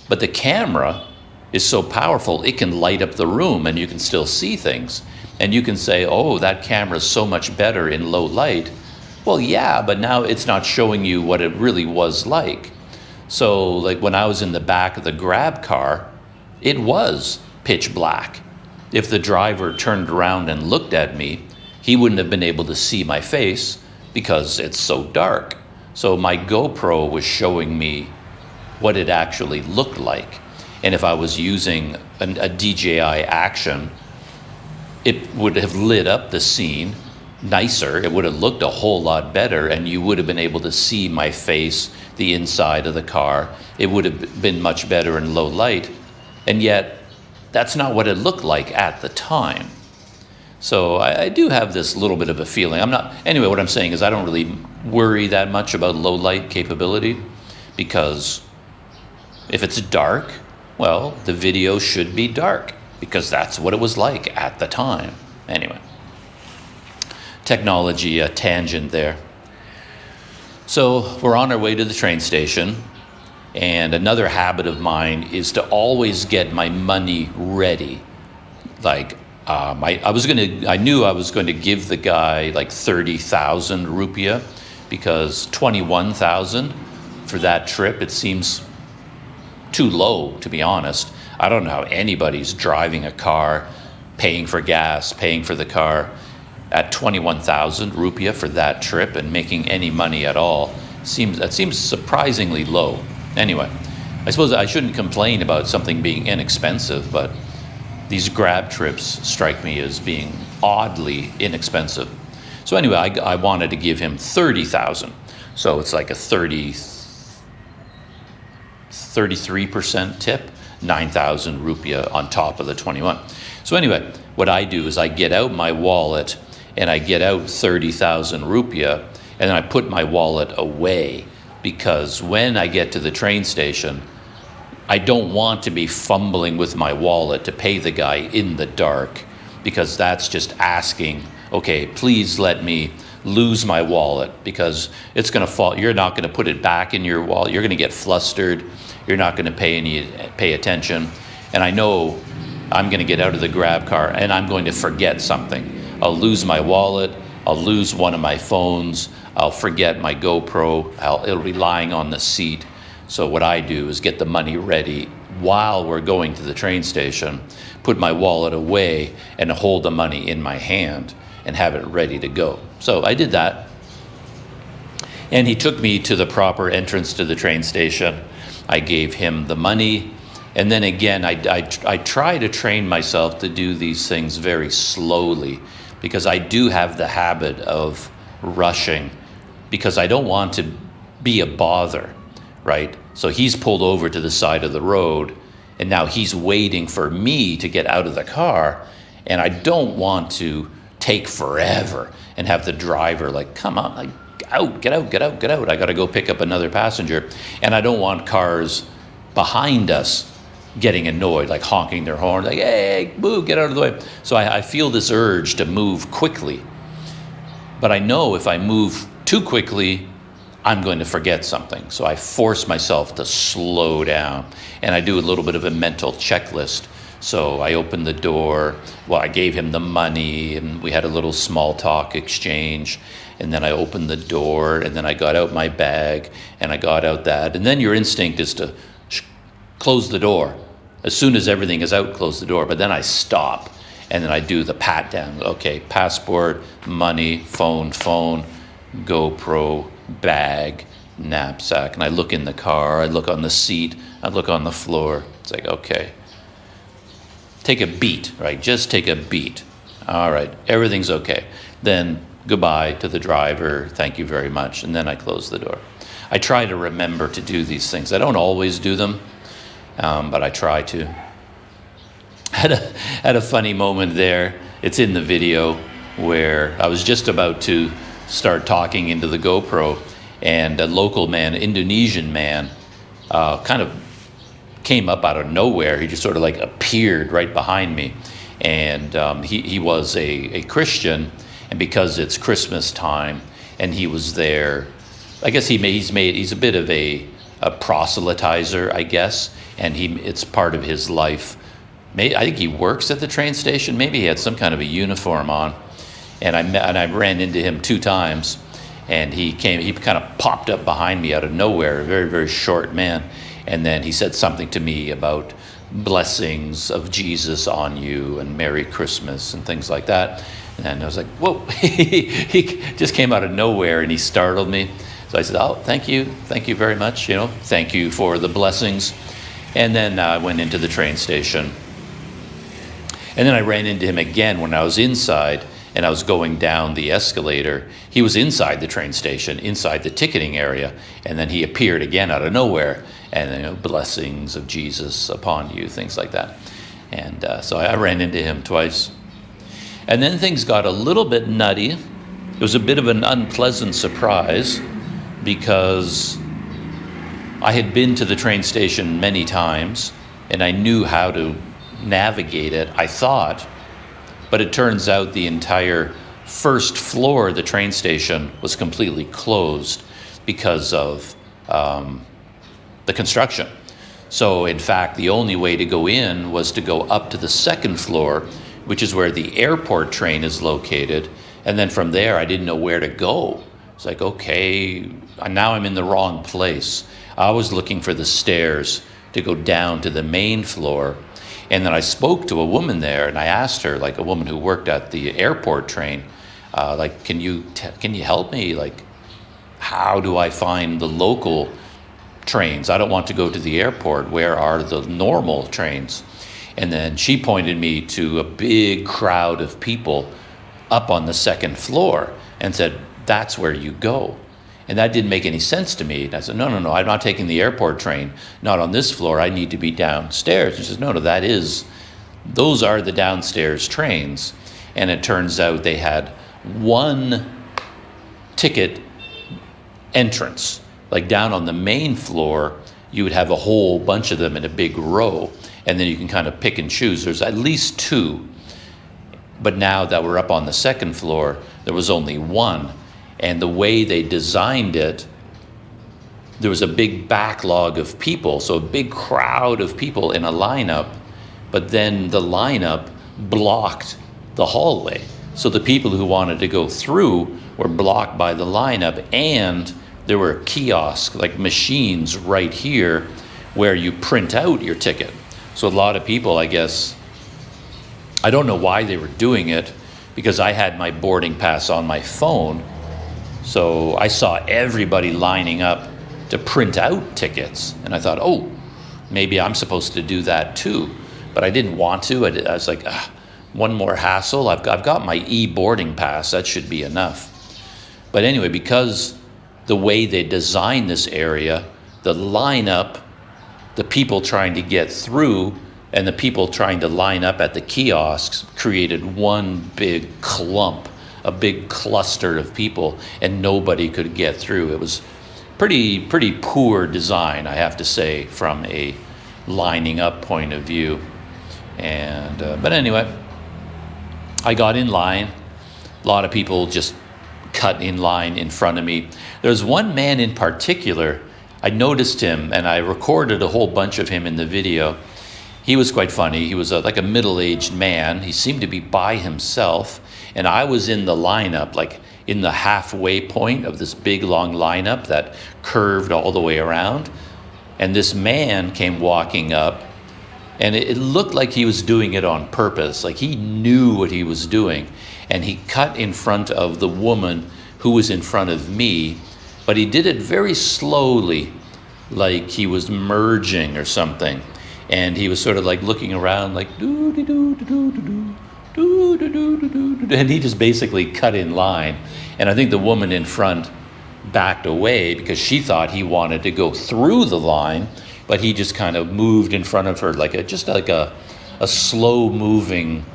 but the camera is so powerful, it can light up the room and you can still see things. And you can say, oh, that camera is so much better in low light. Well, yeah, but now it's not showing you what it really was like. So like when I was in the back of the Grab car, it was pitch black. If the driver turned around and looked at me, he wouldn't have been able to see my face because it's so dark. So my GoPro was showing me what it actually looked like. And if I was using a DJI Action, it would have lit up the scene nicer. It would have looked a whole lot better, and you would have been able to see my face, the inside of the car. It would have been much better in low light. And yet, that's not what it looked like at the time. So I do have this little bit of a feeling. Anyway, what I'm saying is I don't really worry that much about low light capability, because if it's dark, well, the video should be dark because that's what it was like at the time. Anyway, technology tangent there. So we're on our way to the train station, and another habit of mine is to always get my money ready. Like I knew I was going to give the guy like 30,000 rupiah, because 21,000 for that trip, it seems too low, to be honest. I don't know how anybody's driving a car, paying for gas, paying for the car at 21,000 rupiah for that trip and making any money at all. That seems surprisingly low. Anyway, I suppose I shouldn't complain about something being inexpensive, but these Grab trips strike me as being oddly inexpensive. So anyway, I wanted to give him 30,000. So it's like a 33% tip, 9,000 rupiah on top of the 21. So anyway, what I do is I get out my wallet and I get out 30,000 rupiah, and then I put my wallet away, because when I get to the train station, I don't want to be fumbling with my wallet to pay the guy in the dark, because that's just asking, okay, please let me lose my wallet, because it's going to fall. You're not going to put it back in your wallet. You're going to get flustered. You're not going to pay attention. And I know I'm going to get out of the Grab car and I'm going to forget something. I'll lose my wallet. I'll lose one of my phones. I'll forget my GoPro. It'll be lying on the seat. So what I do is get the money ready while we're going to the train station, put my wallet away, and hold the money in my hand and have it ready to go. So I did that. And he took me to the proper entrance to the train station. I gave him the money. And then again, I try to train myself to do these things very slowly, because I do have the habit of rushing, because I don't want to be a bother, right? So he's pulled over to the side of the road, and now he's waiting for me to get out of the car, and I don't want to take forever and have the driver like, come on, like, get out. I got to go pick up another passenger. And I don't want cars behind us getting annoyed, like honking their horn, like, hey, boo, get out of the way. So I feel this urge to move quickly. But I know if I move too quickly, I'm going to forget something. So I force myself to slow down. And I do a little bit of a mental checklist. So I opened the door. Well, I gave him the money, and we had a little small talk exchange. And then I opened the door, and then I got out my bag, and I got out that. And then your instinct is to close the door. As soon as everything is out, close the door. But then I stop, and then I do the pat down. Okay, passport, money, phone, GoPro, bag, knapsack. And I look in the car, I look on the seat, I look on the floor. It's like, okay, take a beat, right? Just take a beat. All right, everything's okay. Then goodbye to the driver, thank you very much, and then I close the door. I try to remember to do these things. I don't always do them, but I try to. Had a funny moment there. It's in the video where I was just about to start talking into the GoPro, and a local man, Indonesian man, kind of came up out of nowhere. He just sort of like appeared right behind me, and he was a Christian. And because it's Christmas time, and he was there, I guess he's a bit of a proselytizer, I guess, and it's part of his life. I think he works at the train station. Maybe he had some kind of a uniform on, and I ran into him 2 times, and he kind of popped up behind me out of nowhere, a very, very short man, and then he said something to me about blessings of Jesus on you and Merry Christmas and things like that. And I was like, whoa, he just came out of nowhere and he startled me. So I said, oh, thank you very much, thank you for the blessings. And then I went into the train station. And then I ran into him again when I was inside, and I was going down the escalator. He was inside the train station, inside the ticketing area, and then he appeared again out of nowhere, and blessings of Jesus upon you, things like that. And so I ran into him twice. And then things got a little bit nutty. It was a bit of an unpleasant surprise, because I had been to the train station many times, and I knew how to navigate it, I thought, but it turns out the entire first floor of the train station was completely closed because of the construction. So in fact, the only way to go in was to go up to the second floor, which is where the airport train is located. And then from there, I didn't know where to go. It's like, okay, now I'm in the wrong place. I was looking for the stairs to go down to the main floor. And then I spoke to a woman there, and I asked her, like a woman who worked at the airport train, like, can you help me? Like, how do I find the local trains? I don't want to go to the airport. Where are the normal trains? And then she pointed me to a big crowd of people up on the second floor and said, that's where you go. And that didn't make any sense to me. And I said, no, I'm not taking the airport train. Not on this floor. I need to be downstairs. She says, no, those are the downstairs trains. And it turns out they had one ticket entrance. Like down on the main floor, you would have a whole bunch of them in a big row, and then you can kind of pick and choose. There's at least two, but now that we're up on the second floor, there was only one. And the way they designed it, there was a big backlog of people, so a big crowd of people in a lineup, but then the lineup blocked the hallway. So the people who wanted to go through were blocked by the lineup, and there were kiosks, like machines right here where you print out your ticket. So a lot of people, I guess, I don't know why they were doing it, because I had my boarding pass on my phone. So I saw everybody lining up to print out tickets. And I thought, oh, maybe I'm supposed to do that too. But I didn't want to. I was like, one more hassle. I've got my e-boarding pass. That should be enough. But anyway, because the way they designed this area, the lineup, the people trying to get through, and the people trying to line up at the kiosks created one big clump, a big cluster of people, and nobody could get through. It was pretty poor design, I have to say, from a lining up point of view. And but anyway, I got in line. A lot of people just cut in line in front of me. There's one man in particular, I noticed him, and I recorded a whole bunch of him in the video. He was quite funny. He was like a middle-aged man. He seemed to be by himself, and I was in the lineup, like in the halfway point of this big long lineup that curved all the way around. And this man came walking up, and it looked like he was doing it on purpose. Like he knew what he was doing. And he cut in front of the woman who was in front of me, but he did it very slowly, like he was merging or something. And he was sort of like looking around like, doo-doo-doo-doo-doo-doo, doo-doo-doo-doo-doo, and he just basically cut in line. And I think the woman in front backed away because she thought he wanted to go through the line, but he just kind of moved in front of her like a slow moving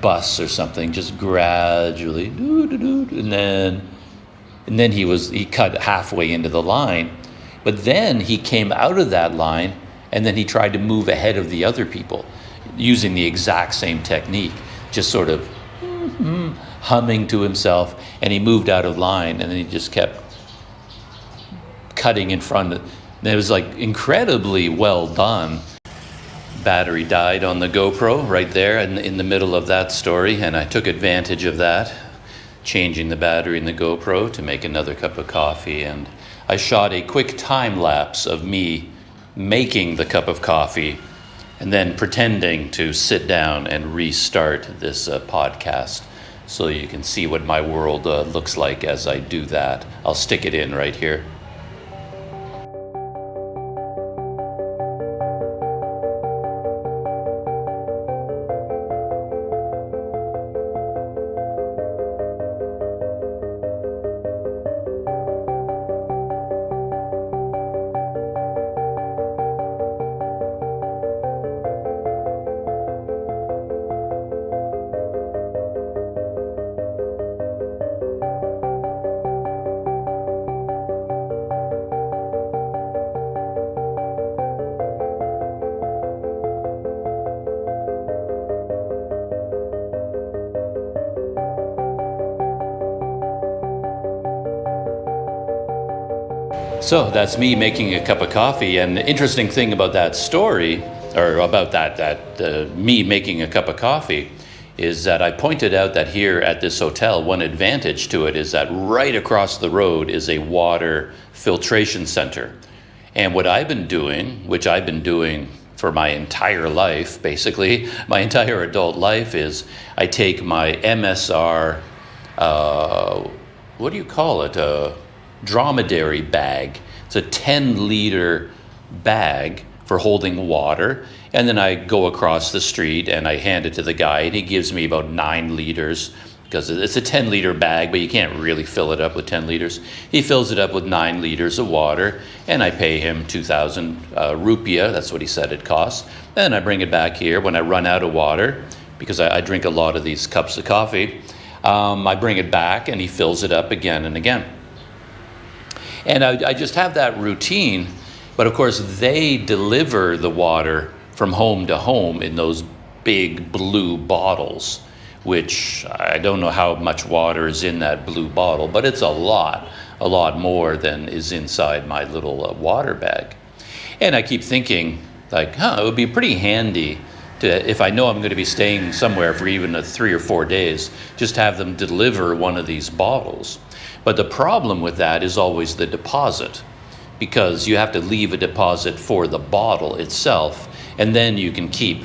bus or something, just gradually, and then he cut halfway into the line. But then he came out of that line, and then he tried to move ahead of the other people using the exact same technique, just sort of humming to himself, and he moved out of line, and then he just kept cutting in front. And it was like incredibly well done. Battery died on the GoPro right there in the middle of that story, and I took advantage of that, changing the battery in the GoPro to make another cup of coffee. And I shot a quick time lapse of me making the cup of coffee and then pretending to sit down and restart this podcast, so you can see what my world looks like as I do that. I'll stick it in right here. So that's me making a cup of coffee. And the interesting thing about that story, or about me making a cup of coffee, is that I pointed out that here at this hotel, one advantage to it is that right across the road is a water filtration center. And what I've been doing, which I've been doing for my entire life, basically, my entire adult life, is I take my MSR, what do you call it? A dromedary bag. It's a 10-liter bag for holding water. And then I go across the street and I hand it to the guy, and he gives me about 9 liters, because it's a 10-liter bag, but you can't really fill it up with 10 liters. He fills it up with 9 liters of water, and I pay him 2,000 rupiah. That's what he said it costs. Then I bring it back here when I run out of water, because I drink a lot of these cups of coffee. I bring it back, and he fills it up again and again. And I just have that routine. But of course, they deliver the water from home to home in those big blue bottles, which I don't know how much water is in that blue bottle, but it's a lot more than is inside my little water bag. And I keep thinking, like, it would be pretty handy to, if I know I'm going to be staying somewhere for even 3 or 4 days, just have them deliver one of these bottles. But the problem with that is always the deposit, because you have to leave a deposit for the bottle itself, and then you can keep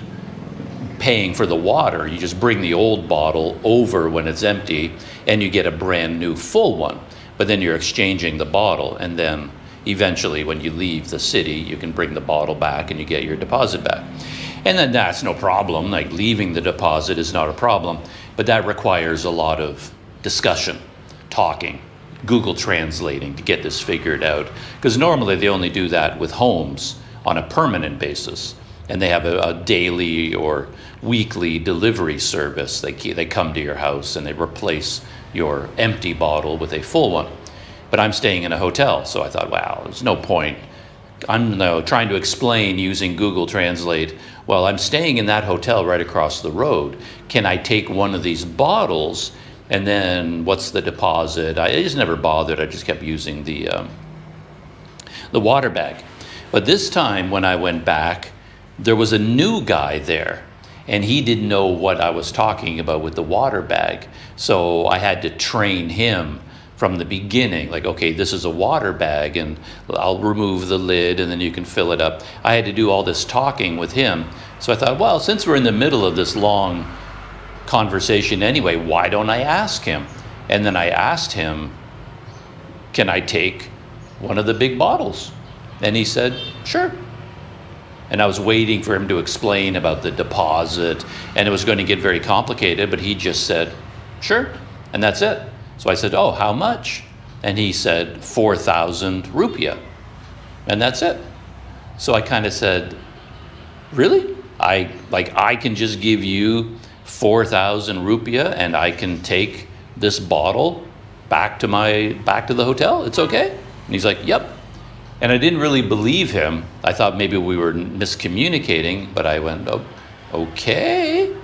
paying for the water. You just bring the old bottle over when it's empty, and you get a brand new full one. But then you're exchanging the bottle, and then eventually when you leave the city, you can bring the bottle back and you get your deposit back. And then that's no problem. Like, leaving the deposit is not a problem, but that requires a lot of discussion, talking, Google translating to get this figured out, because normally they only do that with homes on a permanent basis, and they have a daily or weekly delivery service. They come to your house and they replace your empty bottle with a full one. But I'm staying in a hotel, so I thought, wow, there's no point. I'm now trying to explain using Google Translate, well, I'm staying in that hotel right across the road. Can I take one of these bottles? And then what's the deposit? I just never bothered. I just kept using the water bag. But this time when I went back, there was a new guy there, and he didn't know what I was talking about with the water bag. So I had to train him from the beginning, like, okay, this is a water bag, and I'll remove the lid, and then you can fill it up. I had to do all this talking with him. So I thought, well, since we're in the middle of this long conversation anyway, why don't I ask him? And then I asked him, can I take one of the big bottles? And he said, sure. And I was waiting for him to explain about the deposit, and it was going to get very complicated, but he just said, sure, and that's it. So I said, oh, how much? And he said, 4,000 rupiah, and that's it. So I kind of said, really? I can just give you 4,000 rupiah and I can take this bottle back to the hotel? It's okay? And he's like, yep. And I didn't really believe him. I thought maybe we were miscommunicating, but I went, oh, okay.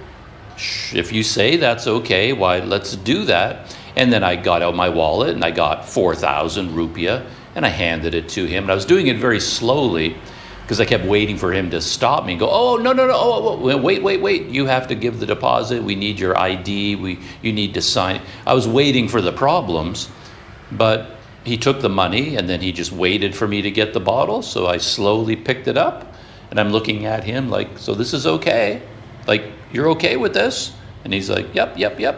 If you say that's okay, why, let's do that. And then I got out my wallet and I got 4,000 rupiah and I handed it to him. And I was doing it very slowly because I kept waiting for him to stop me and go, oh, no, wait. You have to give the deposit. We need your ID. You need to sign. I was waiting for the problems, but he took the money and then he just waited for me to get the bottle. So I slowly picked it up and I'm looking at him like, so this is okay? Like, you're okay with this? And he's like, yep.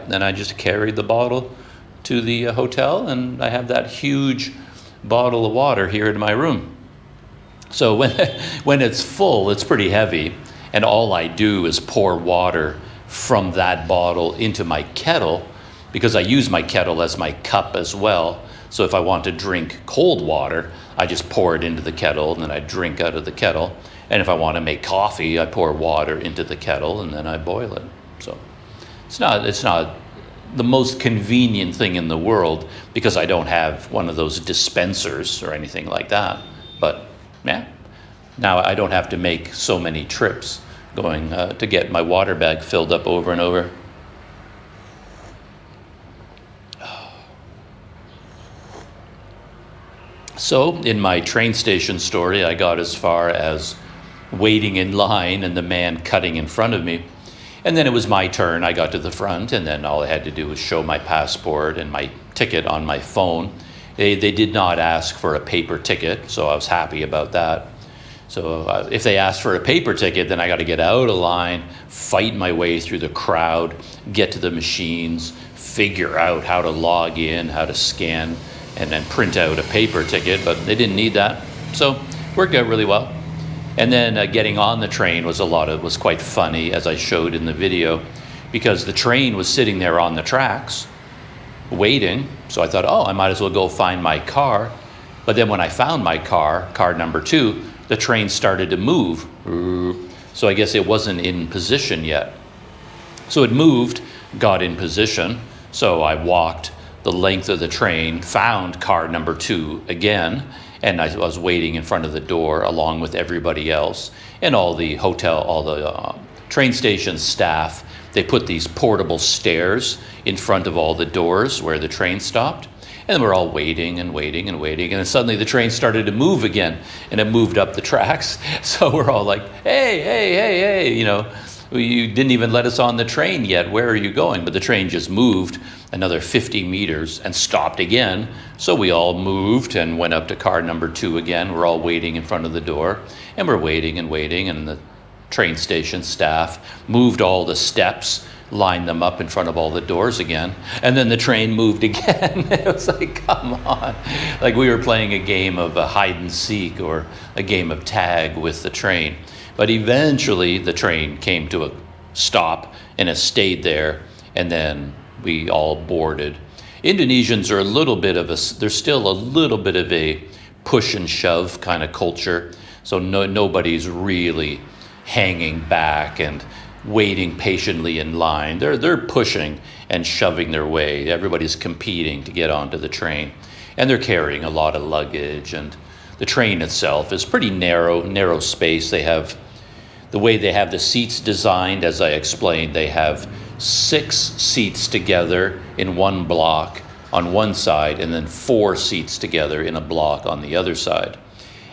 Then I just carried the bottle to the hotel, and I have that huge bottle of water here in my room. So when it's full, it's pretty heavy, and all I do is pour water from that bottle into my kettle, because I use my kettle as my cup as well. So if I want to drink cold water, I just pour it into the kettle, and then I drink out of the kettle. And if I want to make coffee, I pour water into the kettle, and then I boil it. So it's not the most convenient thing in the world, because I don't have one of those dispensers or anything like that. But yeah, now I don't have to make so many trips going to get my water bag filled up over and over. So in my train station story, I got as far as waiting in line and the man cutting in front of me. And then it was my turn. I got to the front, and then all I had to do was show my passport and my ticket on my phone. They did not ask for a paper ticket, so I was happy about that. So if they asked for a paper ticket, then I got to get out of line, fight my way through the crowd, get to the machines, figure out how to log in, how to scan, and then print out a paper ticket, but they didn't need that. So it worked out really well. And then getting on the train was quite funny, as I showed in the video, because the train was sitting there on the tracks waiting. So I thought, oh, I might as well go find my car. But then when I found my car number 2, the train started to move. So I guess it wasn't in position yet. So it moved, got in position. So I walked the length of the train, found car number 2 again, and I was waiting in front of the door along with everybody else. And all the train station staff, they put these portable stairs in front of all the doors where the train stopped. And we're all waiting and waiting and waiting. And then suddenly the train started to move again, and it moved up the tracks. So we're all like, hey, you know, you didn't even let us on the train yet. Where are you going? But the train just moved another 50 meters and stopped again. So we all moved and went up to car number 2 again. We're all waiting in front of the door, and we're waiting and waiting. And the train station staff moved all the steps, lined them up in front of all the doors again, and then the train moved again. It was like, come on. Like we were playing a game of hide and seek or a game of tag with the train. But eventually the train came to a stop, and it stayed there, and then we all boarded. Indonesians are there's still a little bit of a push and shove kind of culture. So nobody's really hanging back and waiting patiently in line. They're pushing and shoving their way. Everybody's competing to get onto the train, and they're carrying a lot of luggage. And the train itself is pretty narrow space. The way they have the seats designed, as I explained, they have 6 seats together in one block on one side, and then 4 seats together in a block on the other side.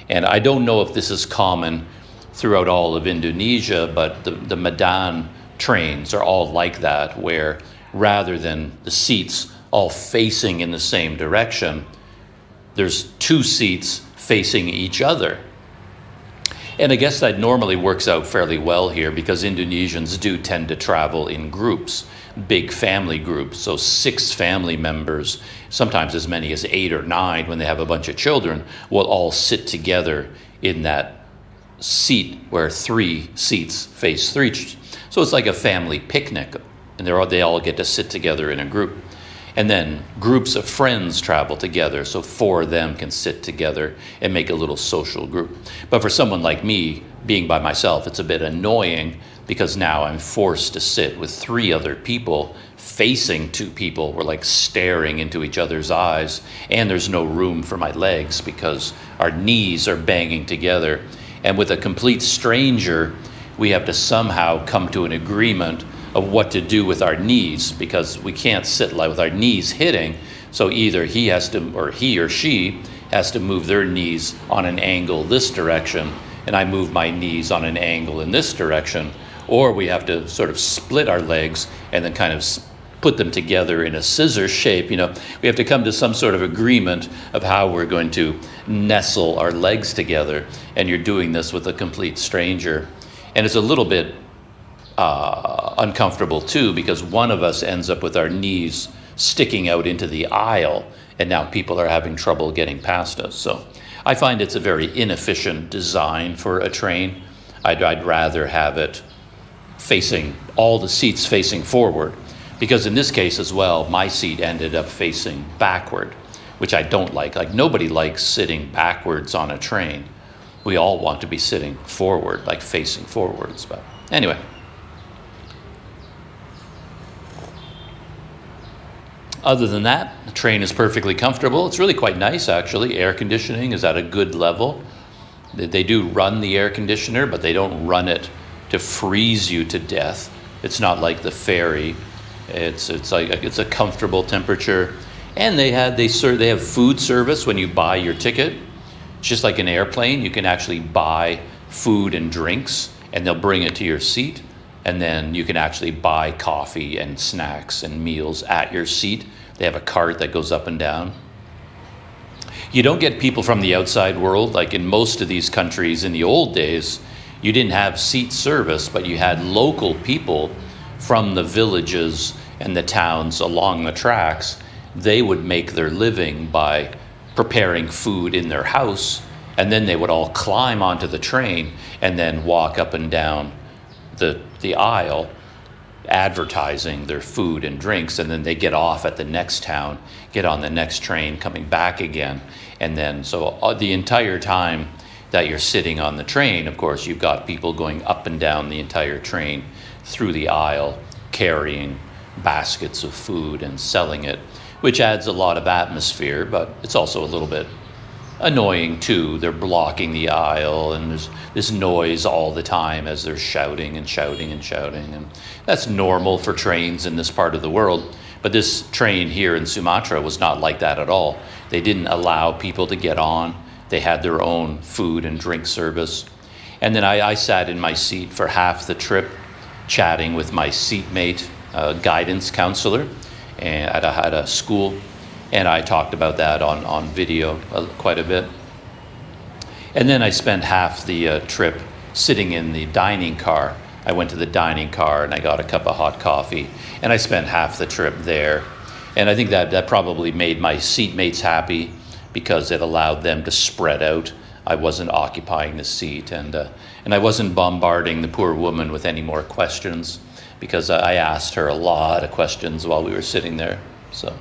And I don't know if this is common throughout all of Indonesia, but the Medan trains are all like that, where rather than the seats all facing in the same direction, there's 2 seats facing each other. And I guess that normally works out fairly well here, because Indonesians do tend to travel in groups, big family groups. So 6 family members, sometimes as many as 8 or 9 when they have a bunch of children, will all sit together in that seat where 3 seats face 3. So it's like a family picnic, and they all get to sit together in a group. And then groups of friends travel together, so 4 of them can sit together and make a little social group. But for someone like me, being by myself, it's a bit annoying, because now I'm forced to sit with 3 other people facing 2 people. We're like staring into each other's eyes, and there's no room for my legs because our knees are banging together. And with a complete stranger, we have to somehow come to an agreement of what to do with our knees, because we can't sit like with our knees hitting. So either he or she has to move their knees on an angle this direction, and I move my knees on an angle in this direction, or we have to sort of split our legs and then kind of put them together in a scissor shape. You know, we have to come to some sort of agreement of how we're going to nestle our legs together, and you're doing this with a complete stranger. And it's a little bit uncomfortable too, because one of us ends up with our knees sticking out into the aisle, and now people are having trouble getting past us. So I find it's a very inefficient design for a train. I'd rather have it facing, all the seats facing forward, because in this case as well, my seat ended up facing backward, which I don't like. Like, nobody likes sitting backwards on a train. We all want to be sitting forward, like facing forwards. But anyway. Other than that, the train is perfectly comfortable. It's really quite nice, actually. Air conditioning is at a good level. They do run the air conditioner, but they don't run it to freeze you to death. It's not like the ferry. It's a comfortable temperature. And they have food service when you buy your ticket. It's just like an airplane. You can actually buy food and drinks, and they'll bring it to your seat. And then you can actually buy coffee and snacks and meals at your seat. They have a cart that goes up and down. You don't get people from the outside world. Like in most of these countries in the old days, you didn't have seat service, but you had local people from the villages and the towns along the tracks. They would make their living by preparing food in their house, and then they would all climb onto the train and then walk up and down the aisle advertising their food and drinks, and then they get off at the next town, get on the next train coming back again. And then so the entire time that you're sitting on the train, of course, you've got people going up and down the entire train through the aisle carrying baskets of food and selling it, which adds a lot of atmosphere, but it's also a little bit annoying too. They're blocking the aisle, and there's this noise all the time as they're shouting and shouting and shouting. And that's normal for trains in this part of the world. But this train here in Sumatra was not like that at all. They didn't allow people to get on. They had their own food and drink service. And then I sat in my seat for half the trip, chatting with my seatmate, guidance counselor at a school. And I talked about that on video quite a bit. And then I spent half the trip sitting in the dining car. I went to the dining car and I got a cup of hot coffee, and I spent half the trip there. And I think that probably made my seatmates happy, because it allowed them to spread out. I wasn't occupying the seat, and I wasn't bombarding the poor woman with any more questions, because I asked her a lot of questions while we were sitting there. So.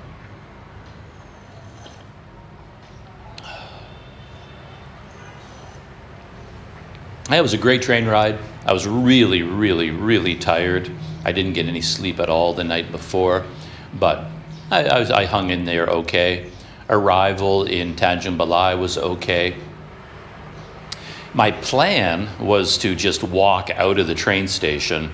It was a great train ride. I was really, really, really tired. I didn't get any sleep at all the night before, but I hung in there okay. Arrival in Tanjung Balai was okay. My plan was to just walk out of the train station,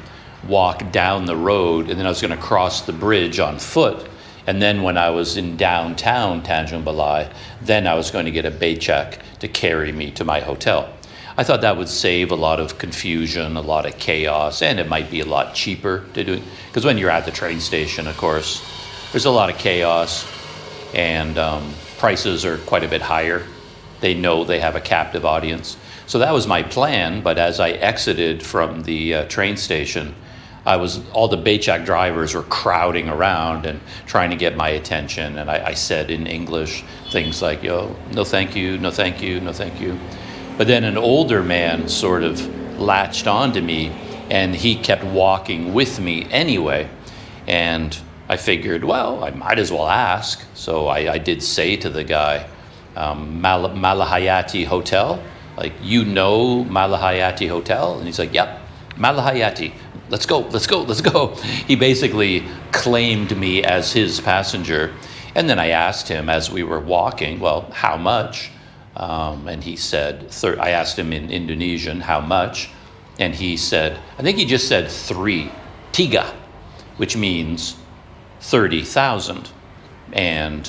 walk down the road, and then I was going to cross the bridge on foot. And then when I was in downtown Tanjung Balai, then I was going to get a Becak to carry me to my hotel. I thought that would save a lot of confusion, a lot of chaos, and it might be a lot cheaper to do it. Because when you're at the train station, of course, there's a lot of chaos, and prices are quite a bit higher. They know they have a captive audience. So that was my plan, but as I exited from the train station, all the Becak drivers were crowding around and trying to get my attention, and I said in English things like, "Yo, no thank you, no thank you, no thank you." But then an older man sort of latched onto me, and he kept walking with me anyway. And I figured, well, I might as well ask. So I did say to the guy, Malahayati Hotel? Like, you know Malahayati Hotel? And he's like, yep, Malahayati. Let's go, let's go, let's go. He basically claimed me as his passenger. And then I asked him as we were walking, well, how much? And he said, I asked him in Indonesian, how much? And he said, I think he just said 3, which means 30,000. And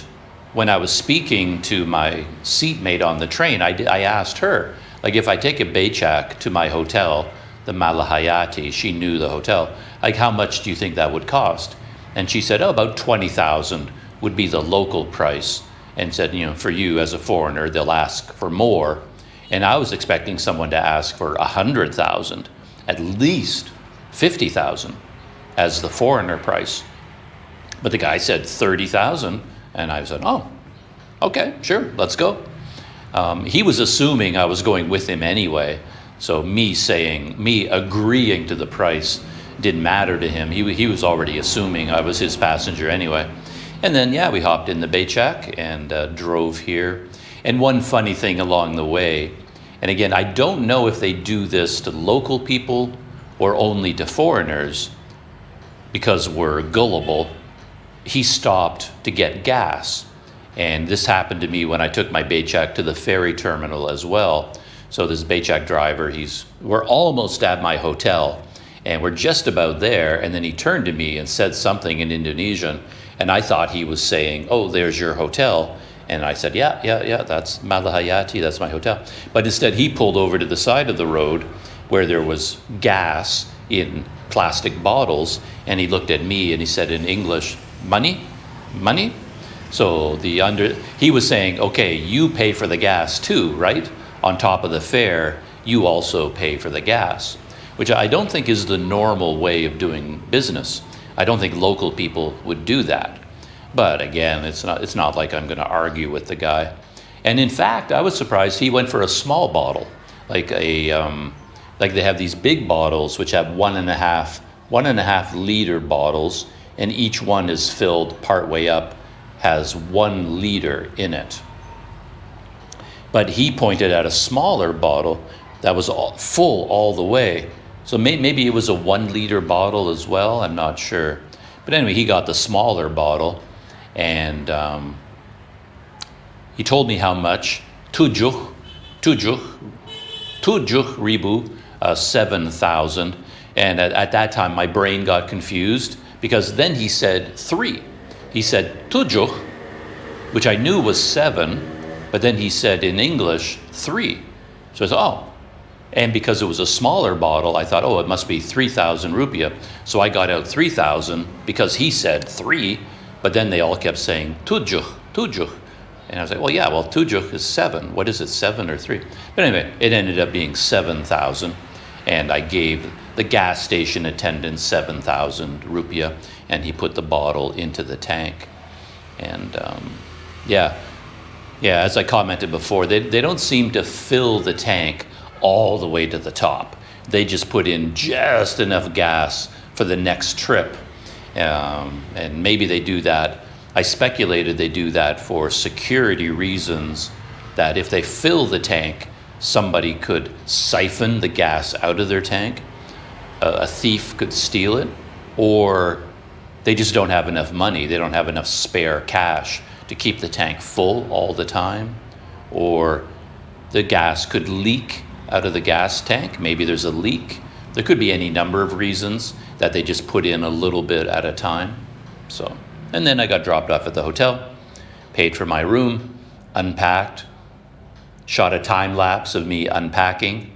when I was speaking to my seatmate on the train, I asked her, like, if I take a Becak to my hotel, the Malahayati, she knew the hotel, like, how much do you think that would cost? And she said, oh, about 20,000 would be the local price. And said, for you as a foreigner, they'll ask for more. And I was expecting someone to ask for 100,000, at least 50,000 as the foreigner price. But the guy said 30,000, and I said, oh, okay, sure, let's go. He was assuming I was going with him anyway, so me agreeing to the price didn't matter to him. He was already assuming I was his passenger anyway. And then, we hopped in the Becak and drove here. And one funny thing along the way, and again, I don't know if they do this to local people or only to foreigners, because we're gullible. He stopped to get gas. And this happened to me when I took my Becak to the ferry terminal as well. So this Becak driver, we're almost at my hotel, and we're just about there, and then he turned to me and said something in Indonesian, And I thought he was saying, oh, there's your hotel. And I said, yeah, that's Malahayati, that's my hotel. But instead he pulled over to the side of the road where there was gas in plastic bottles, and he looked at me and he said in English, money? So he was saying, okay, you pay for the gas too, right? On top of the fare, you also pay for the gas, which I don't think is the normal way of doing business. I don't think local people would do that. But again, it's not like I'm going to argue with the guy. And in fact, I was surprised he went for a small bottle, like they have these big bottles which have 1.5 liter bottles, and each one is filled partway up, has 1 liter in it. But he pointed at a smaller bottle that was full all the way. So maybe it was a 1 liter bottle as well, I'm not sure. But anyway, he got the smaller bottle, and he told me how much. Tujuh ribu, 7,000. And at that time, my brain got confused, because then he said 3. He said tujuh, which I knew was 7, but then he said in English 3. So I said, oh. And because it was a smaller bottle, I thought, oh, it must be 3,000 rupiah. So I got out 3,000 because he said 3, but then they all kept saying tujuh. And I was like, well, tujuh is 7. What is it, 7 or 3? But anyway, it ended up being 7,000. And I gave the gas station attendant 7,000 rupiah, and he put the bottle into the tank. And as I commented before, they don't seem to fill the tank all the way to the top. They just put in just enough gas for the next trip. And maybe they do that. I speculated they do that for security reasons, that if they fill the tank, somebody could siphon the gas out of their tank. A thief could steal it, or they just don't have enough money. They don't have enough spare cash to keep the tank full all the time, or the gas could leak out of the gas tank. Maybe there's a leak. There could be any number of reasons that they just put in a little bit at a time. So, and then I got dropped off at the hotel, paid for my room, unpacked, shot a time lapse of me unpacking,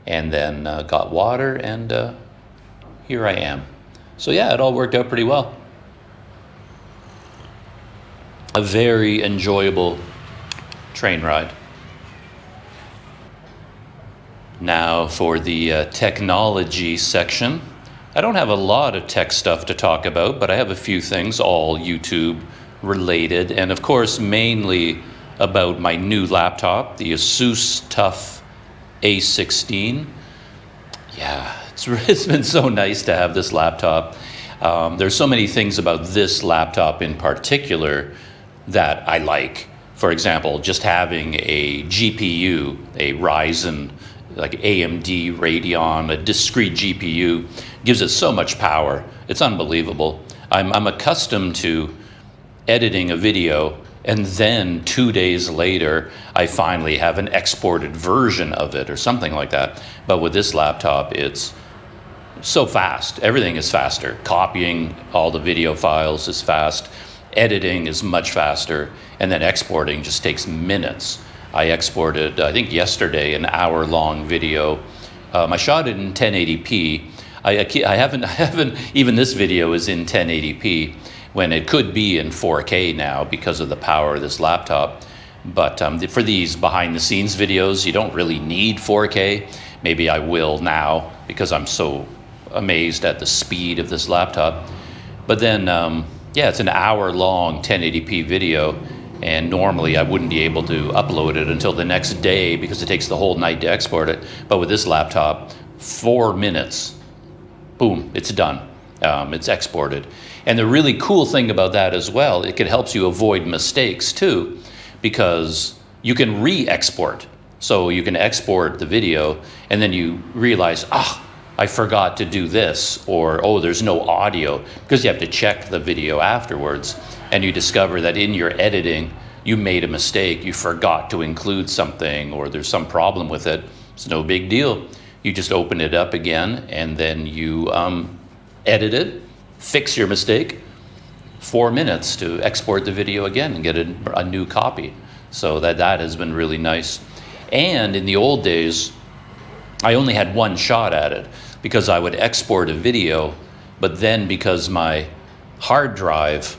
and then got water, and here I am. So yeah, it all worked out pretty well. A very enjoyable train ride. Now for the technology section. I don't have a lot of tech stuff to talk about, but I have a few things, all YouTube related, and of course mainly about my new laptop, the Asus TUF A16. Yeah, it's been so nice to have this laptop. There's so many things about this laptop in particular that I like. For example, just having a GPU, a Ryzen, like AMD Radeon, a discrete GPU, gives it so much power. It's unbelievable. I'm accustomed to editing a video, and then 2 days later, I finally have an exported version of it or something like that. But with this laptop, it's so fast. Everything is faster. Copying all the video files is fast. Editing is much faster. And then exporting just takes minutes. I exported, I think yesterday, an hour-long video. I shot it in 1080p. I haven't, even this video is in 1080p, when it could be in 4K now because of the power of this laptop. But for these behind-the-scenes videos, you don't really need 4K. Maybe I will now because I'm so amazed at the speed of this laptop. But then, yeah, it's an hour-long 1080p video, and normally I wouldn't be able to upload it until the next day because it takes the whole night to export it. But with this laptop, 4 minutes, boom, it's done. It's exported. And the really cool thing about that as well, it helps you avoid mistakes too, because you can re-export. So you can export the video and then you realize, I forgot to do this, or, oh, there's no audio, because you have to check the video afterwards, and you discover that in your editing, you made a mistake, you forgot to include something, or there's some problem with it. It's no big deal. You just open it up again, and then you edit it, fix your mistake, 4 minutes to export the video again and get a new copy. So that has been really nice. And in the old days, I only had one shot at it because I would export a video, but then because my hard drive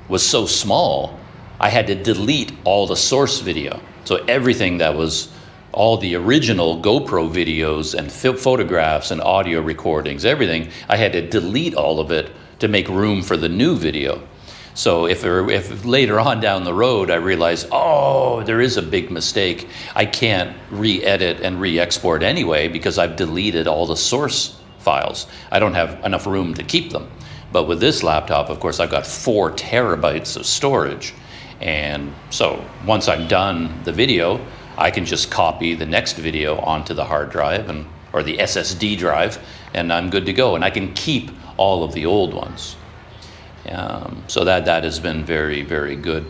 was so small, I had to delete all the source video. So everything that was all the original GoPro videos and photographs and audio recordings, everything, I had to delete all of it to make room for the new video. So if later on down the road I realize, oh, there is a big mistake, I can't re-edit and re-export anyway because I've deleted all the source files. I don't have enough room to keep them. But with this laptop, of course, I've got 4 terabytes of storage. And so once I'm done the video, I can just copy the next video onto the hard drive or the SSD drive, and I'm good to go. And I can keep all of the old ones. So that has been very, very good.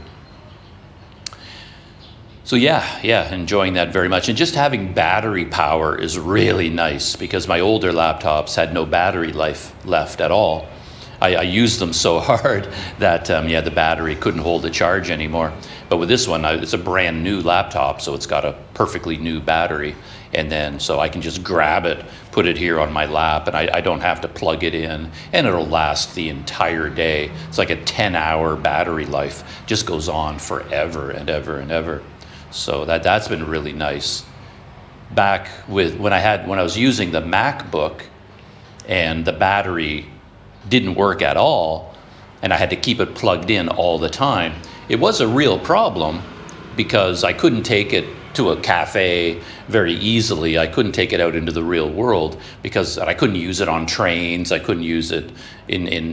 So yeah, enjoying that very much. And just having battery power is really nice because my older laptops had no battery life left at all. I used them so hard that the battery couldn't hold the charge anymore. But with this one, it's a brand new laptop, so it's got a perfectly new battery. And then so I can just grab it, put it here on my lap, and I don't have to plug it in, and it'll last the entire day. It's like a 10-hour battery life, just goes on forever and ever and ever. So that's been really nice. Back when I was using the MacBook and the battery didn't work at all, and I had to keep it plugged in all the time, it was a real problem because I couldn't take it to a cafe very easily. I couldn't take it out into the real world because I couldn't use it on trains. I couldn't use it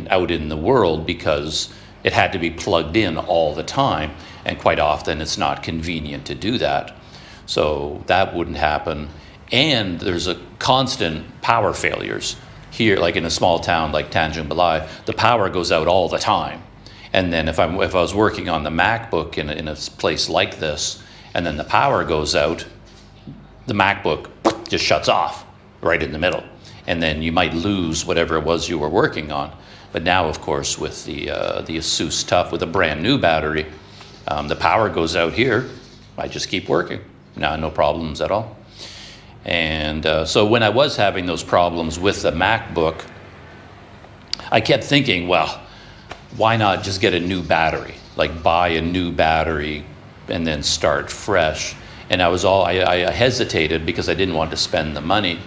out in the world because it had to be plugged in all the time, and quite often it's not convenient to do that. So that wouldn't happen. And there's a constant power failures. Here, like in a small town like Tanjung Balai, the power goes out all the time. And then if I was working on the MacBook in a place like this, and then the power goes out, the MacBook just shuts off right in the middle. And then you might lose whatever it was you were working on. But now, of course, with the Asus Tough with a brand new battery, the power goes out here, I just keep working. No problems at all. And so when I was having those problems with the MacBook, I kept thinking, well, why not just get a new battery? Like buy a new battery and then start fresh. And I hesitated because I didn't want to spend the money.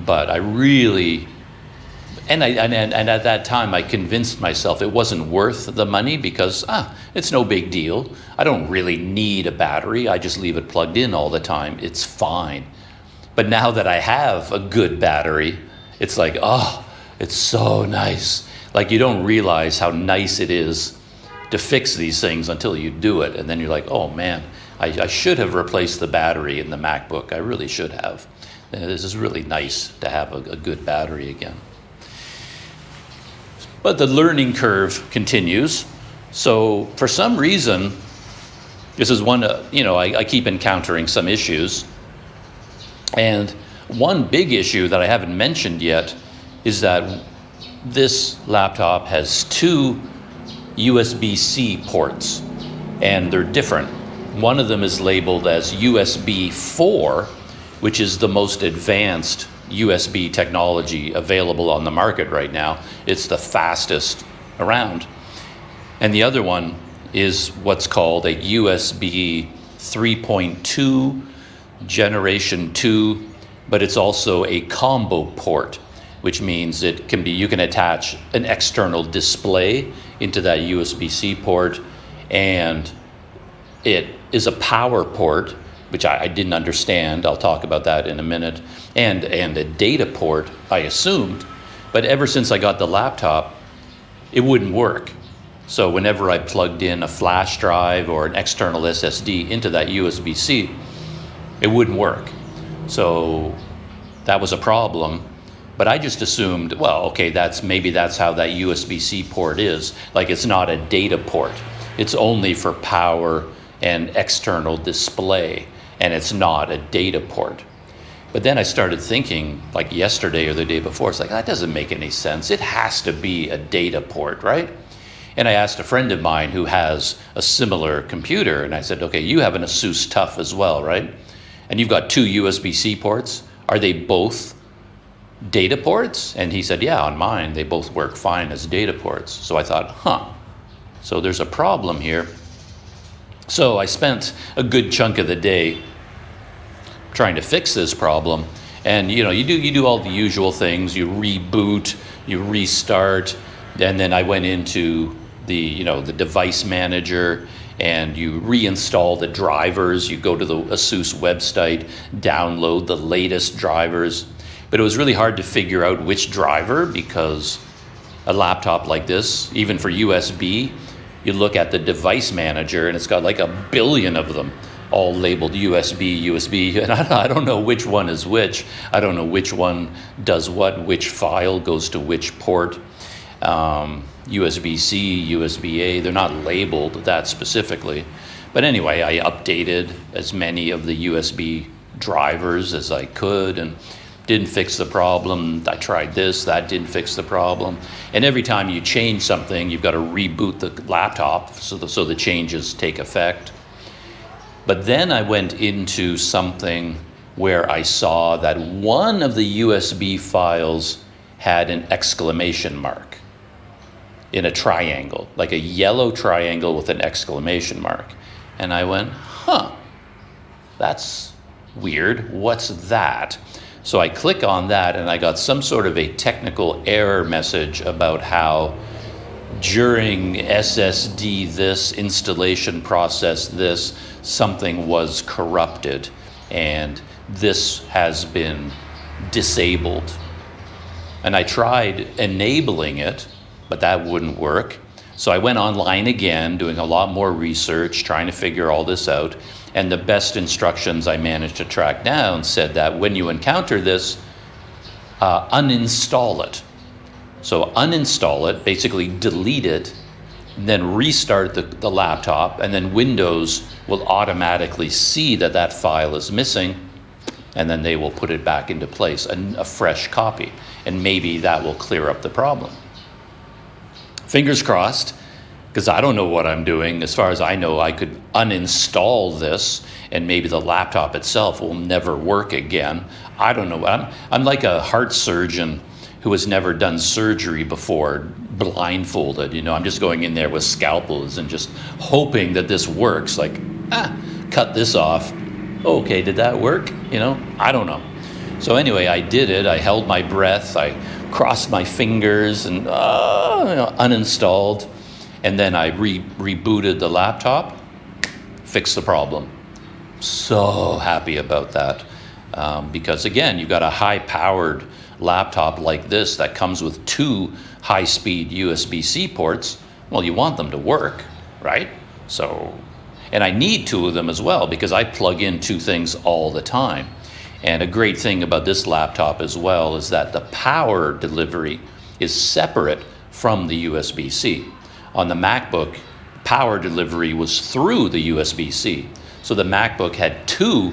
But I really, and at that time I convinced myself it wasn't worth the money because it's no big deal. I don't really need a battery. I just leave it plugged in all the time. It's fine. But now that I have a good battery, it's like, oh, it's so nice. Like you don't realize how nice it is to fix these things until you do it. And then you're like, oh man, I should have replaced the battery in the MacBook. I really should have. This is really nice to have a good battery again. But the learning curve continues. So for some reason, this is one, I keep encountering some issues. And one big issue that I haven't mentioned yet is that this laptop has 2 USB-C ports, and they're different. One of them is labeled as USB 4, which is the most advanced USB technology available on the market right now. It's the fastest around. And the other one is what's called a USB 3.2 Generation 2, but it's also a combo port, which means you can attach an external display into that USB-C port, and it is a power port, which I didn't understand. I'll talk about that in a minute, and a data port, I assumed, but ever since I got the laptop, it wouldn't work. So whenever I plugged in a flash drive or an external SSD into that USB-C, it wouldn't work. So that was a problem. But I just assumed, well, okay, maybe that's how that USB-C port is. Like it's not a data port. It's only for power and external display, and it's not a data port. But then I started thinking, like yesterday or the day before, it's like, that doesn't make any sense. It has to be a data port, right? And I asked a friend of mine who has a similar computer, and I said, okay, you have an Asus TUF as well, right? And you've got two USB-C ports. Are they both data ports? And he said, yeah, on mine, they both work fine as data ports. So I thought, so there's a problem here. So I spent a good chunk of the day trying to fix this problem. And you do all the usual things. You reboot, you restart, and then I went into the device manager, and you reinstall the drivers. You go to the Asus website, download the latest drivers. But it was really hard to figure out which driver, because a laptop like this, even for USB, you look at the device manager and it's got like 1 billion of them, all labeled USB, and I don't know which one is which. I don't know which one does what, which file goes to which port. USB-C, USB-A, they're not labeled that specifically. But anyway, I updated as many of the USB drivers as I could and didn't fix the problem. I tried this, that didn't fix the problem. And every time you change something, you've got to reboot the laptop so the changes take effect. But then I went into something where I saw that one of the USB files had an exclamation mark in a triangle, like a yellow triangle with an exclamation mark. And I went, that's weird, what's that? So I click on that and I got some sort of a technical error message about how during SSD this, installation process this, something was corrupted and this has been disabled. And I tried enabling it, but that wouldn't work. So I went online again, doing a lot more research, trying to figure all this out. And the best instructions I managed to track down said that when you encounter this, uninstall it. So uninstall it, basically delete it, and then restart the laptop, and then Windows will automatically see that that file is missing, and then they will put it back into place, a fresh copy. And maybe that will clear up the problem. Fingers crossed, because I don't know what I'm doing. As far as I know, I could uninstall this and maybe the laptop itself will never work again. I don't know. I'm like a heart surgeon who has never done surgery before, blindfolded. I'm just going in there with scalpels and just hoping that this works. Like, cut this off. Okay, did that work? I don't know. So anyway, I did it. I held my breath. I crossed my fingers and uninstalled. And then I rebooted the laptop, fixed the problem. So happy about that. Because again, you've got a high-powered laptop like this that comes with 2 high-speed USB-C ports. Well, you want them to work, right? And I need 2 of them as well because I plug in 2 things all the time. And a great thing about this laptop as well is that the power delivery is separate from the USB-C. On the MacBook, power delivery was through the USB-C. So the MacBook had 2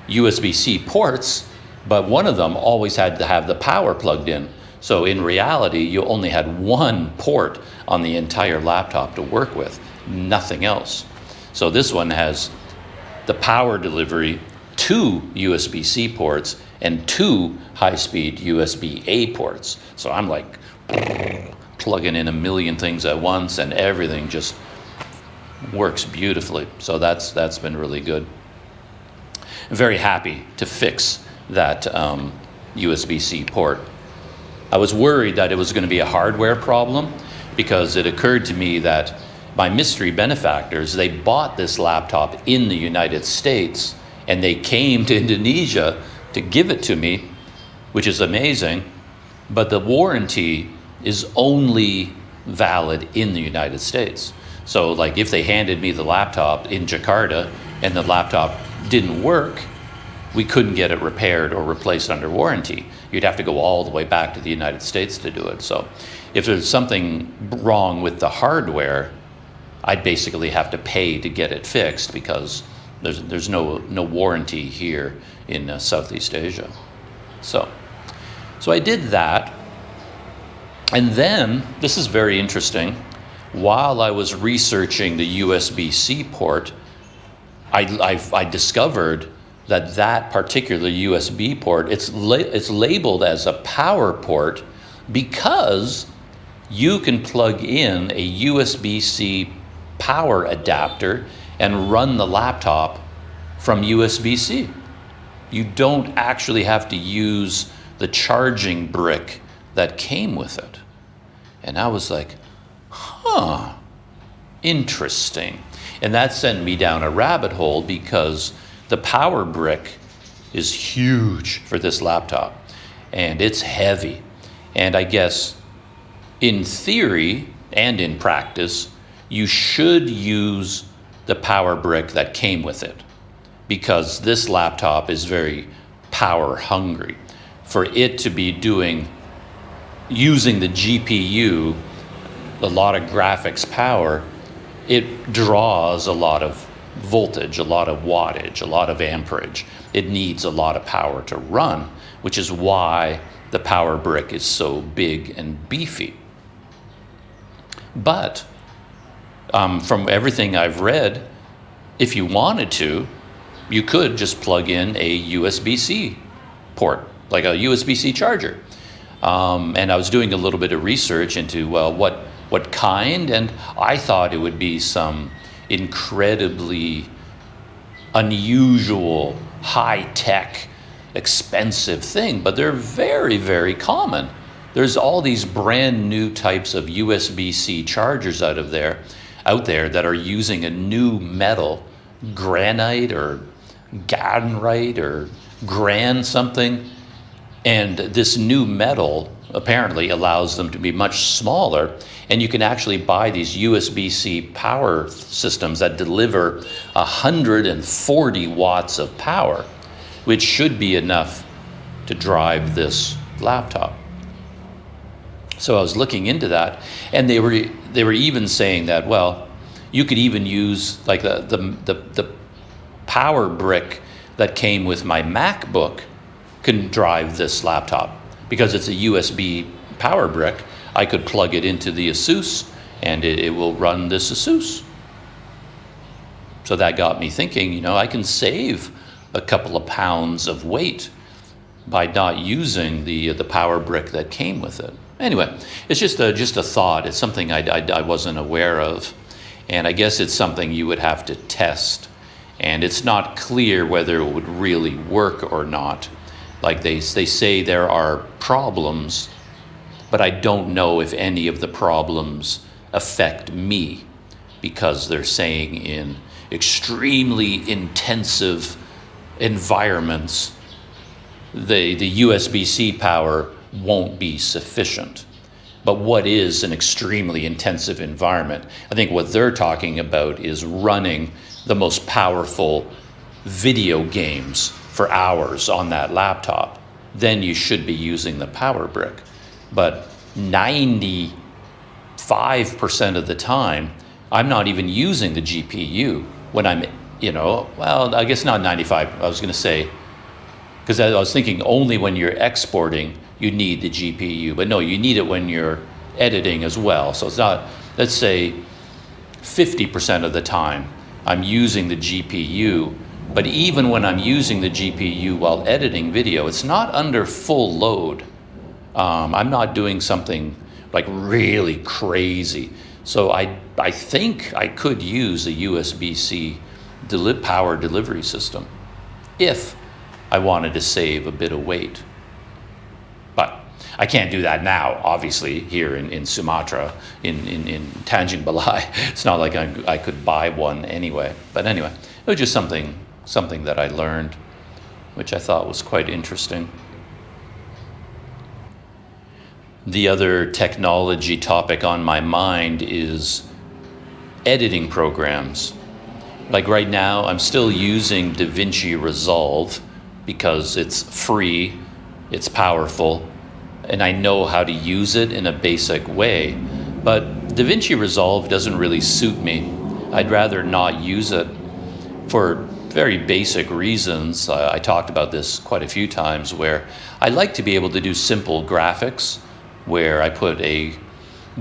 USB-C ports, but one of them always had to have the power plugged in. So in reality, you only had 1 port on the entire laptop to work with, nothing else. So this one has the power delivery, 2 USB-C ports, and 2 high-speed USB-A ports. So I'm like plugging in a million things at once, and everything just works beautifully. So that's been really good. I'm very happy to fix that USB-C port. I was worried that it was going to be a hardware problem because it occurred to me that my mystery benefactors, they bought this laptop in the United States and they came to Indonesia to give it to me, which is amazing, but the warranty is only valid in the United States. So like if they handed me the laptop in Jakarta and the laptop didn't work, we couldn't get it repaired or replaced under warranty. You'd have to go all the way back to the United States to do it. So if there's something wrong with the hardware, I'd basically have to pay to get it fixed because there's no warranty here in Southeast Asia. So I did that. And then, this is very interesting, while I was researching the USB-C port, I discovered that that particular USB port, it's labeled as a power port because you can plug in a USB-C power adapter and run the laptop from USB-C. You don't actually have to use the charging brick that came with it. And I was like, huh, interesting. And that sent me down a rabbit hole because the power brick is huge for this laptop and it's heavy. And I guess in theory and in practice, you should use the power brick that came with it because this laptop is very power hungry. For it to be using the GPU, a lot of graphics power, it draws a lot of voltage, a lot of wattage, a lot of amperage. It needs a lot of power to run, which is why the power brick is so big and beefy. But from everything I've read, if you wanted to, you could just plug in a USB-C port, like a USB-C charger. And I was doing a little bit of research into, well, what kind, and I thought it would be some incredibly unusual, high-tech, expensive thing, but they're very, very common. There's all these brand new types of USB-C chargers out there that are using a new metal, granite or gadenite or gran something, and this new metal apparently allows them to be much smaller, and you can actually buy these USB-C power systems that deliver 140 watts of power, which should be enough to drive this laptop. So I was looking into that, and they were even saying that, well, you could even use like the power brick that came with my MacBook can drive this laptop. Because it's a USB power brick, I could plug it into the Asus and it will run this Asus. So that got me thinking, I can save a couple of pounds of weight by not using the power brick that came with it. Anyway, it's just a thought. It's something I wasn't aware of. And I guess it's something you would have to test. And it's not clear whether it would really work or not. Like they say there are problems, but I don't know if any of the problems affect me because they're saying in extremely intensive environments, the USB-C power won't be sufficient. But what is an extremely intensive environment? I think what they're talking about is running the most powerful video games for hours on that laptop. Then you should be using the power brick. But 95% of the time, I'm not even using the GPU when I'm, well, I guess not 95, I was gonna say, because I was thinking only when you're exporting, you need the GPU. But no, you need it when you're editing as well. So it's not, let's say 50% of the time, I'm using the GPU. But even when I'm using the GPU while editing video, it's not under full load. I'm not doing something like really crazy. So I think I could use a USB-C power delivery system if I wanted to save a bit of weight. But I can't do that now, obviously, here in Sumatra, in Tanjung Balai. It's not like I could buy one anyway. But anyway, it was just something that I learned, which I thought was quite interesting. The other technology topic on my mind is editing programs. Like right now, I'm still using DaVinci Resolve because it's free, it's powerful, and I know how to use it in a basic way. But DaVinci Resolve doesn't really suit me. I'd rather not use it for very basic reasons. I talked about this quite a few times, where I like to be able to do simple graphics, where I put a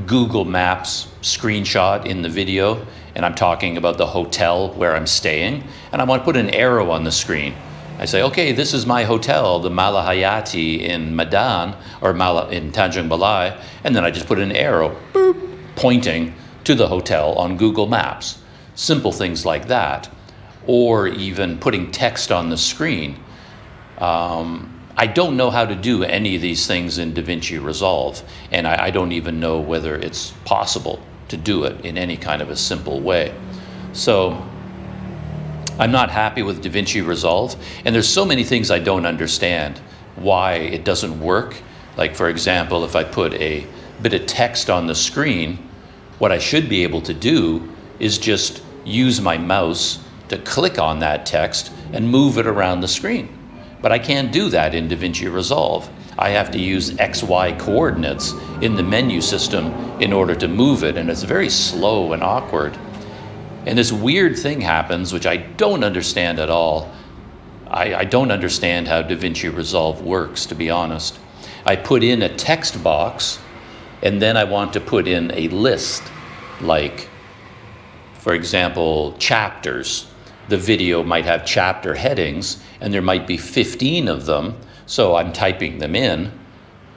Google Maps screenshot in the video, and I'm talking about the hotel where I'm staying, and I want to put an arrow on the screen. I say, okay, this is my hotel, the Malahayati in Medan, or in Tanjung Balai, and then I just put an arrow, boop, pointing to the hotel on Google Maps. Simple things like that. Or even putting text on the screen. I don't know how to do any of these things in DaVinci Resolve, and I don't even know whether it's possible to do it in any kind of a simple way. So I'm not happy with DaVinci Resolve, and there's so many things I don't understand why it doesn't work. Like, for example, if I put a bit of text on the screen, what I should be able to do is just use my mouse to click on that text and move it around the screen. But I can't do that in DaVinci Resolve. I have to use XY coordinates in the menu system in order to move it, and it's very slow and awkward. And this weird thing happens, which I don't understand at all. I don't understand how DaVinci Resolve works, to be honest. I put in a text box, and then I want to put in a list, like, for example, chapters. The video might have chapter headings, and there might be 15 of them, so I'm typing them in,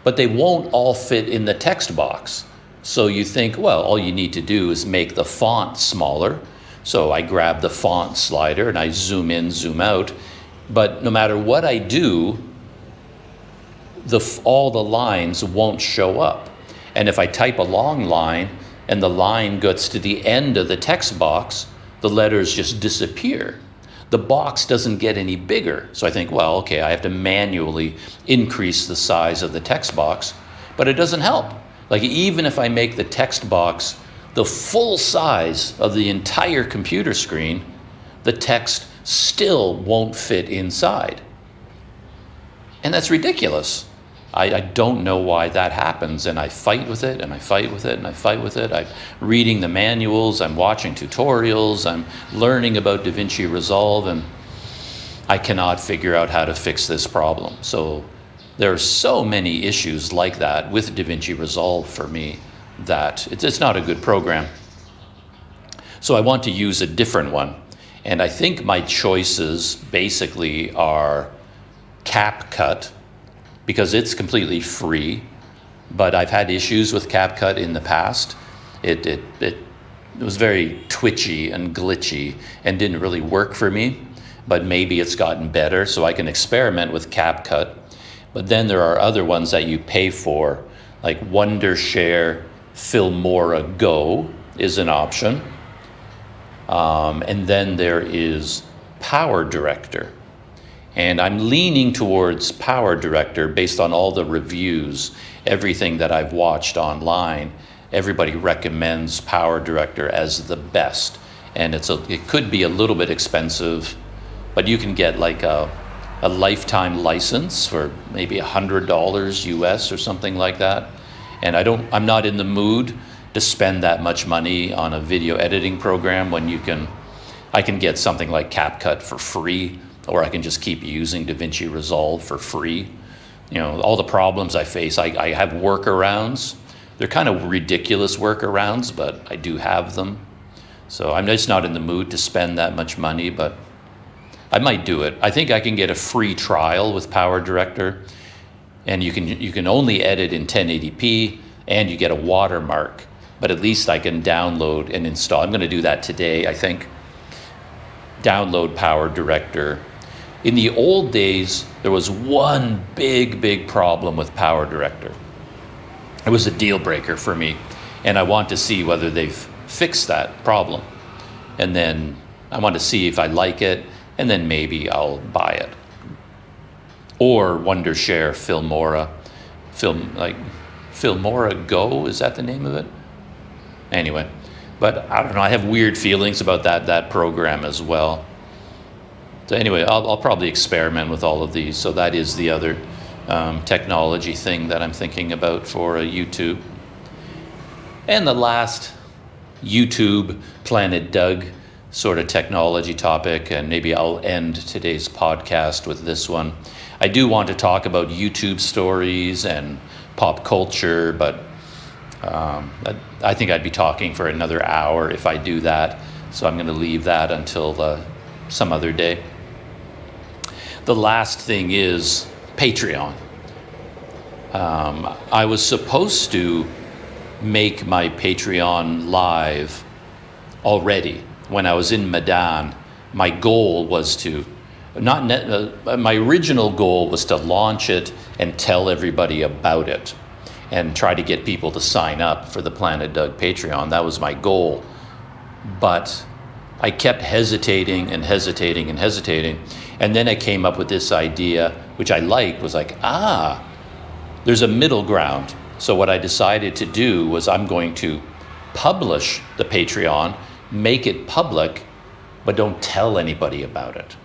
but they won't all fit in the text box. So you think, well, all you need to do is make the font smaller. So I grab the font slider and I zoom in, zoom out, but no matter what I do, all the lines won't show up. And if I type a long line and the line gets to the end of the text box, the letters just disappear. The box doesn't get any bigger. So I think, well, okay, I have to manually increase the size of the text box, but it doesn't help. Like, even if I make the text box the full size of the entire computer screen, the text still won't fit inside. And that's ridiculous. I don't know why that happens, and I fight with it, and I fight with it, and I fight with it. I'm reading the manuals, I'm watching tutorials, I'm learning about DaVinci Resolve, and I cannot figure out how to fix this problem. So there are so many issues like that with DaVinci Resolve for me that it's not a good program. So I want to use a different one, and I think my choices basically are CapCut, because it's completely free, but I've had issues with CapCut in the past. It was very twitchy and glitchy and didn't really work for me, but maybe it's gotten better, so I can experiment with CapCut. But then there are other ones that you pay for, like Wondershare Filmora Go is an option. And then there is Power Director. And I'm leaning towards Power Director based on all the reviews, everything that I've watched online. Everybody recommends Power Director as the best. And it could be a little bit expensive, but you can get like a lifetime license for maybe $100 US or something like that. And I'm not in the mood to spend that much money on a video editing program when I can get something like CapCut for free, or I can just keep using DaVinci Resolve for free. You know, all the problems I face, I have workarounds. They're kind of ridiculous workarounds, but I do have them. So I'm just not in the mood to spend that much money, but I might do it. I think I can get a free trial with Power Director, and you can only edit in 1080p, and you get a watermark, but at least I can download and install. I'm gonna do that today, I think. Download Power Director. In the old days, there was one big problem with Power Director. It was a deal breaker for me, and I want to see whether they've fixed that problem. And then I want to see if I like it, and then maybe I'll buy it. Or Wondershare Filmora. Filmora Go, is that the name of it? Anyway, but I don't know, I have weird feelings about that program as well. So anyway, I'll probably experiment with all of these. So that is the other technology thing that I'm thinking about for YouTube. And the last YouTube Planet Doug sort of technology topic, and maybe I'll end today's podcast with this one. I do want to talk about YouTube stories and pop culture, but I think I'd be talking for another hour if I do that, so I'm going to leave that until some other day. The last thing is Patreon. I was supposed to make my Patreon live already when I was in Medan. My goal was to, my original goal was to launch it and tell everybody about it and try to get people to sign up for the Planet Doug Patreon. That was my goal. But I kept hesitating and hesitating and hesitating. And then I came up with this idea, which I liked, was like, there's a middle ground. So what I decided to do was I'm going to publish the Patreon, make it public, but don't tell anybody about it.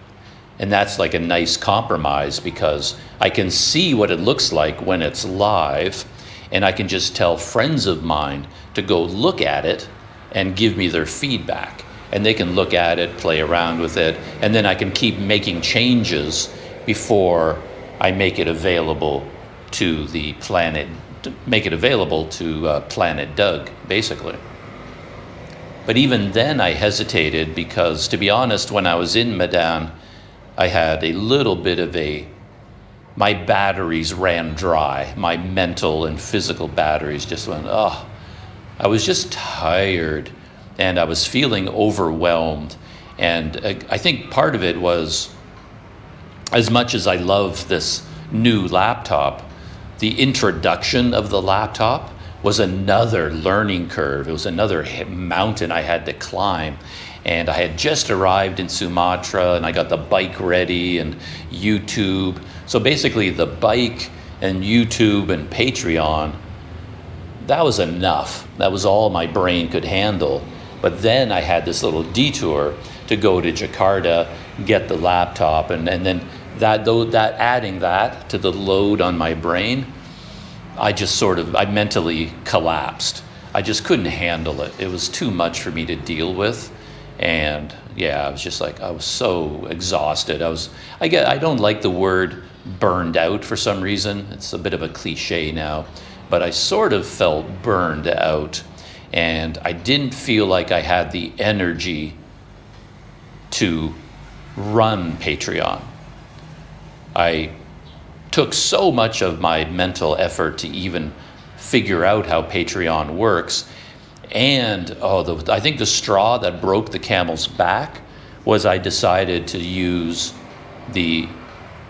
And that's like a nice compromise because I can see what it looks like when it's live, and I can just tell friends of mine to go look at it and give me their feedback. And they can look at it, play around with it, and then I can keep making changes before I make it available to the Planet, Planet Doug, basically. But even then I hesitated because, to be honest, when I was in Medan, I had a little bit of my batteries ran dry. My mental and physical batteries just went, I was just tired and I was feeling overwhelmed. And I think part of it was, as much as I love this new laptop, the introduction of the laptop was another learning curve. It was another mountain I had to climb. And I had just arrived in Sumatra and I got the bike ready and YouTube. So basically the bike and YouTube and Patreon, that was enough. That was all my brain could handle. But then I had this little detour to go to Jakarta, get the laptop, and then that adding that to the load on my brain, I mentally collapsed. I just couldn't handle it. It was too much for me to deal with. And yeah, I was just like, I was so exhausted. I don't like the word burned out for some reason. It's a bit of a cliche now, but I sort of felt burned out. And I didn't feel like I had the energy to run Patreon. I took so much of my mental effort to even figure out how Patreon works. And I think the straw that broke the camel's back was I decided to use the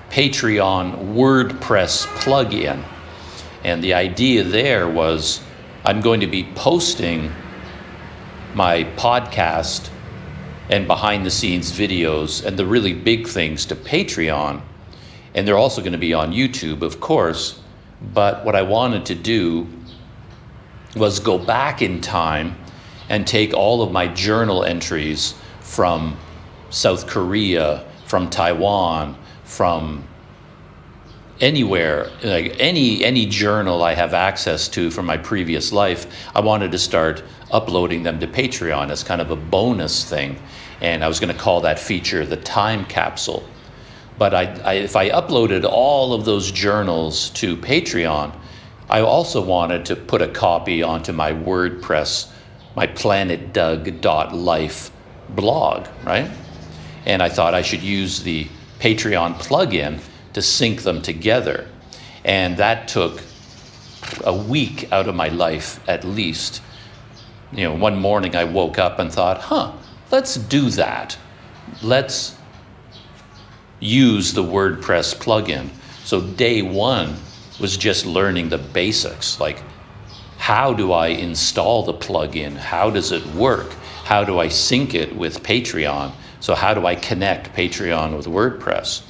Patreon WordPress plugin. And the idea there was I'm going to be posting my podcast and behind the scenes videos and the really big things to Patreon. And they're also going to be on YouTube, of course. But what I wanted to do was go back in time and take all of my journal entries from South Korea, from Taiwan, from anywhere, like any journal I have access to from my previous life. I wanted to start uploading them to Patreon as kind of a bonus thing. And I was going to call that feature the time capsule. But if I uploaded all of those journals to Patreon, I also wanted to put a copy onto my WordPress, my planetdoug.life blog, right? And I thought I should use the Patreon plugin to sync them together. And that took a week out of my life at least. One morning I woke up and thought, let's do that. Let's use the WordPress plugin. So day one was just learning the basics, like how do I install the plugin? How does it work? How do I sync it with Patreon? So how do I connect Patreon with WordPress?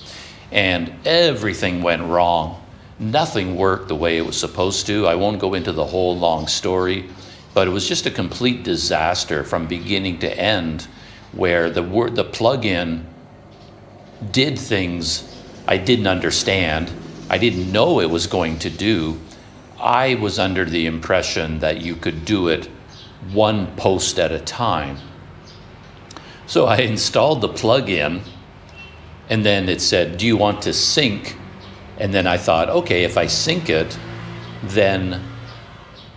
And everything went wrong. Nothing worked the way it was supposed to. I won't go into the whole long story, but it was just a complete disaster from beginning to end, where the plugin did things I didn't understand. I didn't know it was going to do. I was under the impression that you could do it one post at a time. So I installed the plugin, and then it said, do you want to sync? And then I thought, okay, if I sync it, then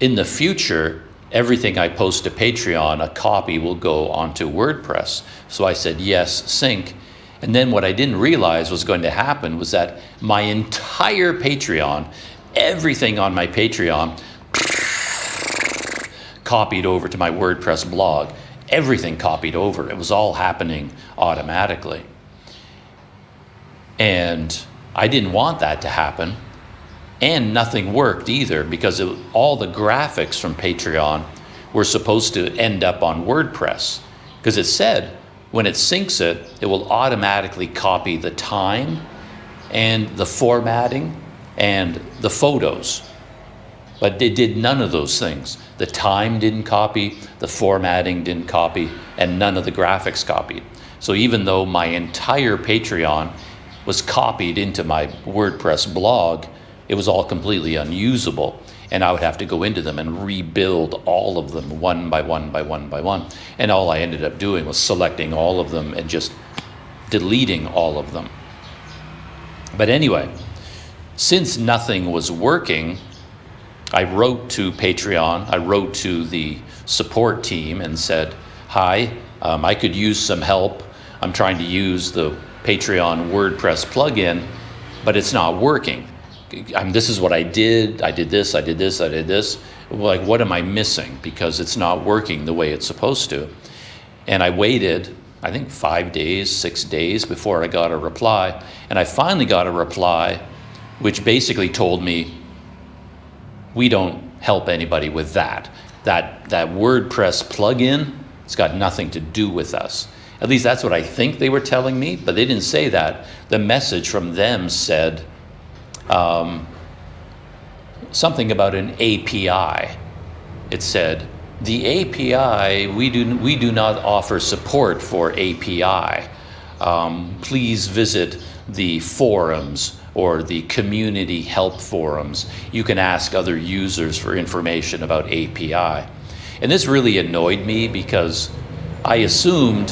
in the future, everything I post to Patreon, a copy will go onto WordPress. So I said, yes, sync. And then what I didn't realize was going to happen was that my entire Patreon, everything on my Patreon, copied over to my WordPress blog. Everything copied over. It was all happening automatically. And I didn't want that to happen. And nothing worked either, because all the graphics from Patreon were supposed to end up on WordPress. Because it said when it syncs it, it will automatically copy the time and the formatting and the photos. But it did none of those things. The time didn't copy, the formatting didn't copy, and none of the graphics copied. So even though my entire Patreon was copied into my WordPress blog, it was all completely unusable. And I would have to go into them and rebuild all of them one by one by one by one. And all I ended up doing was selecting all of them and just deleting all of them. But anyway, since nothing was working, I wrote to Patreon, I wrote to the support team and said, hi, I could use some help. I'm trying to use the Patreon WordPress plugin, but it's not working. This is what I did this, I did this, I did this. Like, what am I missing? Because it's not working the way it's supposed to. And I waited, I think 5 days, 6 days before I got a reply. And I finally got a reply, which basically told me, we don't help anybody with that. That WordPress plugin, it's got nothing to do with us. At least that's what I think they were telling me, but they didn't say that. The message from them said something about an API. It said, the API, we do not offer support for API. Please visit the forums or the community help forums. You can ask other users for information about API. And this really annoyed me because I assumed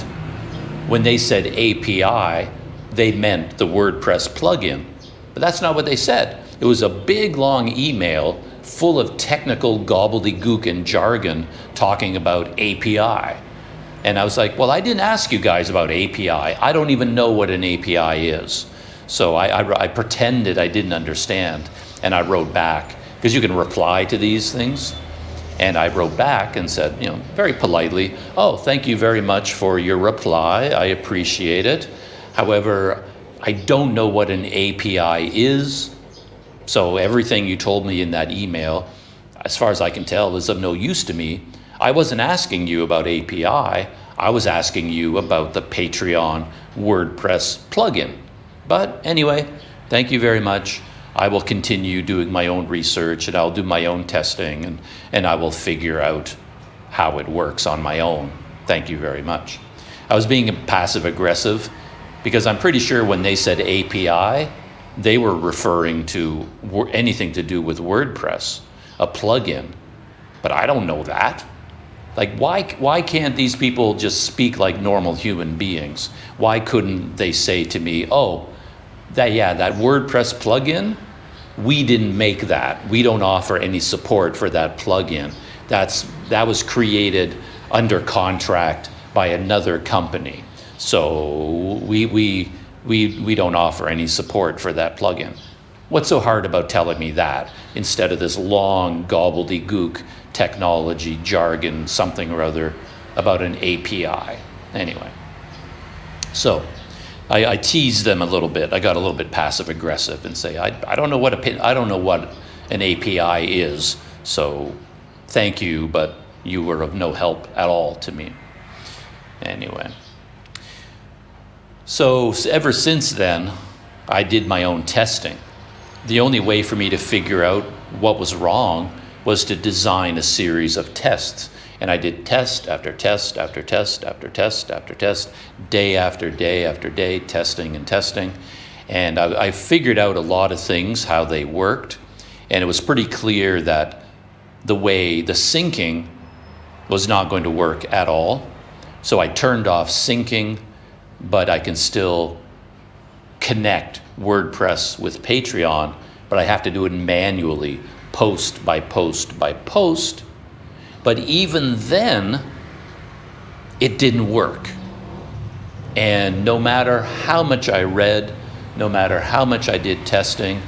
when they said API, they meant the WordPress plugin. But that's not what they said. It was a big, long email full of technical gobbledygook and jargon talking about API. And I was like, well, I didn't ask you guys about API. I don't even know what an API is. So I pretended I didn't understand, and I wrote back, because you can reply to these things. And I wrote back and said, very politely, oh, thank you very much for your reply. I appreciate it. However, I don't know what an API is. So everything you told me in that email, as far as I can tell, is of no use to me. I wasn't asking you about API. I was asking you about the Patreon WordPress plugin. But anyway, thank you very much. I will continue doing my own research, and I'll do my own testing, and I will figure out how it works on my own. Thank you very much. I was being passive aggressive because I'm pretty sure when they said API, they were referring to anything to do with WordPress, a plugin. But I don't know that. Like, why can't these people just speak like normal human beings? Why couldn't they say to me, oh, that WordPress plugin, we didn't make that. We don't offer any support for that plugin. That was created under contract by another company. So we don't offer any support for that plugin. What's so hard about telling me that instead of this long gobbledygook technology jargon, something or other about an API? Anyway, so I teased them a little bit. I got a little bit passive aggressive and say, I don't know what an API is. So thank you, but you were of no help at all to me. Anyway, so ever since then, I did my own testing. The only way for me to figure out what was wrong was to design a series of tests. And I did test after test after test after test after test, day after day after day, testing and testing. And I figured out a lot of things, how they worked. And it was pretty clear that the syncing was not going to work at all. So I turned off syncing, but I can still connect WordPress with Patreon, but I have to do it manually post by post by post. But even then, it didn't work. And no matter how much I read, no matter how much I did testing,